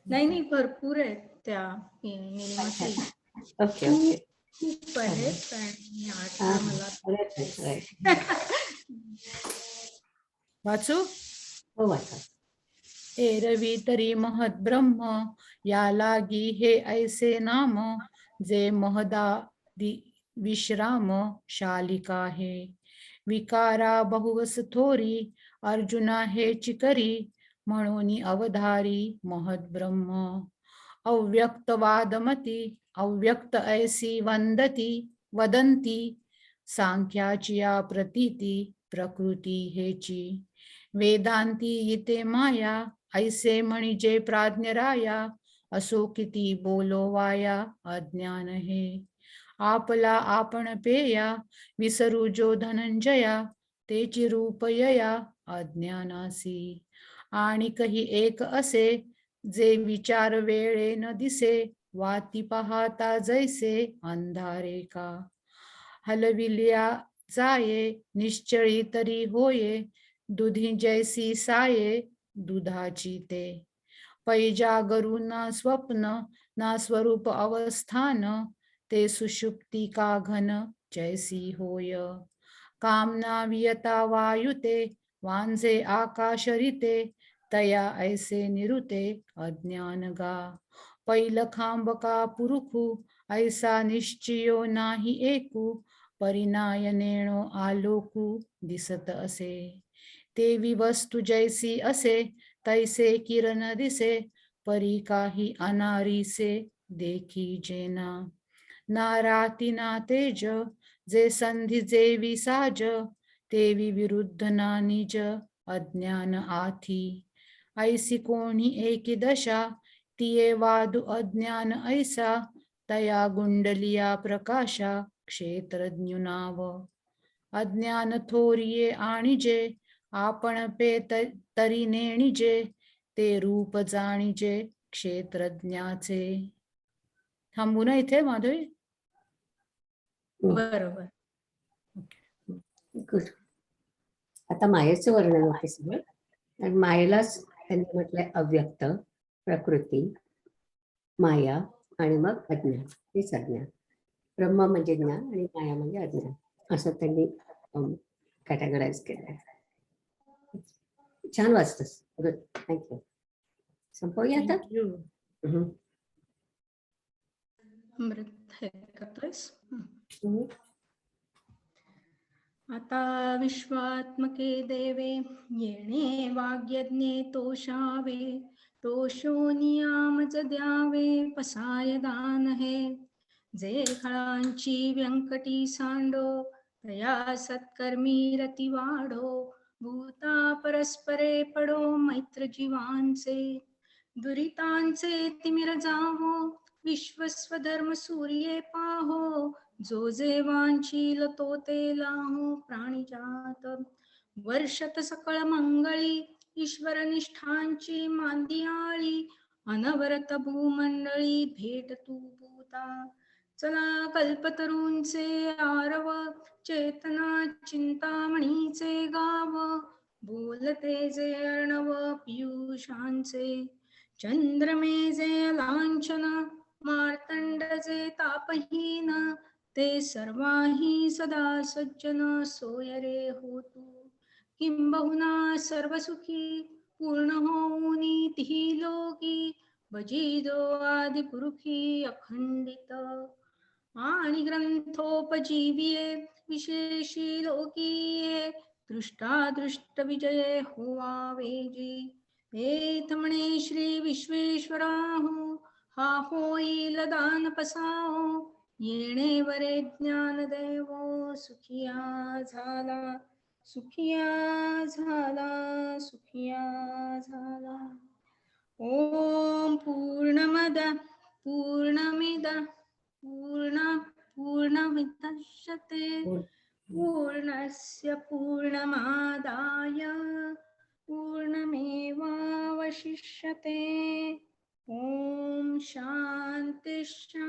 नाही, भरपूर आहेत त्या निलिमाताई. Okay okay. खूप आहेत, पण आठवलं मला. वाचू. हो वाचा. एरवी तरी महत ब्रह्म, या लागी हे ऐसे नाम, जे महदादी विश्राम शालिका हे. विकारा बहुवस थोरी, अर्जुना हे चिकरी, म्हणून अवधारी महत ब्रह्म. अव्यक्तवादमती, अव्यक्त ऐसी वदंती, सांख्याची या प्रतीती प्रकृती हेची. वेदांती इते माया, ऐसे म्हणजे प्राज्ञराया, असो किती बोलो वाया अज्ञान हे. आपला आपण पेया, विसरू जो धनंजया, तेची रूप यया अज्ञानासी. आणि कही एक असे, जे विचार वेळे न दिसे, वाती पाहता जैसे अंधारे का. हलविल्या जाये, निश्चळी तरी होये, दुधी जैसी साये दुधाची ते. पैजागरू ना स्वप्न, ना स्वरूप अवस्थान, ते सुषुप्ती का घन जैसी होय. कामना वियता वायुते, वांझे आकाशरिते, तया ऐसे निरुते अज्ञान गा. पैल खांब का पुरुखू, ऐसा निश्चयो नाही एकू, परिणायनेणो आलोकू दिसत असे. तेवी वस्तू जैसी असे, तैसे किरण दिसे, परी काही अनारीसे देखी जेना. नाराती ना तेज, जे संधी जेवी साज, तेवी विरुद्ध ना निज अज्ञान आथी. ऐसी कोणी एकी दशा, तिये वादु अज्ञान ऐसा, तया गुंडलिया प्रकाशा क्षेत्रज्ञुनाव. अज्ञान थोरिये आणिजे, आपण पे तरी नेणिजे, ते रूप जाणिजे क्षेत्रज्ञाचे. थांबू ना इथे माधवी? बरोबर. गुड. आता मायेचं वर्णन होते सगळं. आणि मायेलाच त्यांनी म्हटलंय अव्यक्त, प्रकृती, माया आणि मग अज्ञान. हेच अज्ञान. ब्रह्म म्हणजे ज्ञान आणि माया म्हणजे अज्ञान, असं त्यांनी कॅटेगराईज केलंय. छान वाचतस. गुड. थँक्यू. संपवूया आता. अमृत हे करतोयस. आता विश्वात्मके देवे, येणे वाग्यज्ञे तोषावे, तोषो नियामच द्यावे पसाय दान हे. जे खळांची व्यंकटी सांडो, तया सत्कर्मी रती वाढो, भूता परस्परे पडो मैत्र जीवांचे. दुरितांचे तिमिर जावो, विश्वस्वधर्म सूर्ये पाहो, जो जे वांछील तो ते लाहो प्राणिजात. वर्षत सकळ मंगळी, ईश्वर निष्ठांची मांदियाळी, अनवरत भूमंडळी भेट तू भूता. चला कल्पतरूंचे आरव, चेतना चिंतामणीचे गाव, बोलते जे अर्णव पियुषांचे, चंद्रमे जे लांछन, मार्तंड जे तापहीन, ते सर्वाही सदा सज्जन सोय रे होतू. किंबहुना सर्वसुखी पूर्ण होऊनी तिही लोकी, भजिजो आदिपुरुषी अखंडित. आणि ग्रंथोपजीविये विशेषी लोकीये, दृष्टादृष्ट विजये होवावे जी. एथ म्हणे श्री विश्वेश्वराहू, हा होईल दान पसाहो, येणे वरे ज्ञानदेवो सुखिया झाला, सुखिया झाला, सुखिया झाला. ओम पूर्णमद पूर्णमिद पूर्णमिदश्यते पूर्णस्य पूर्णमादाय पूर्णमेवावशिष्यते. ओम शांती शांती.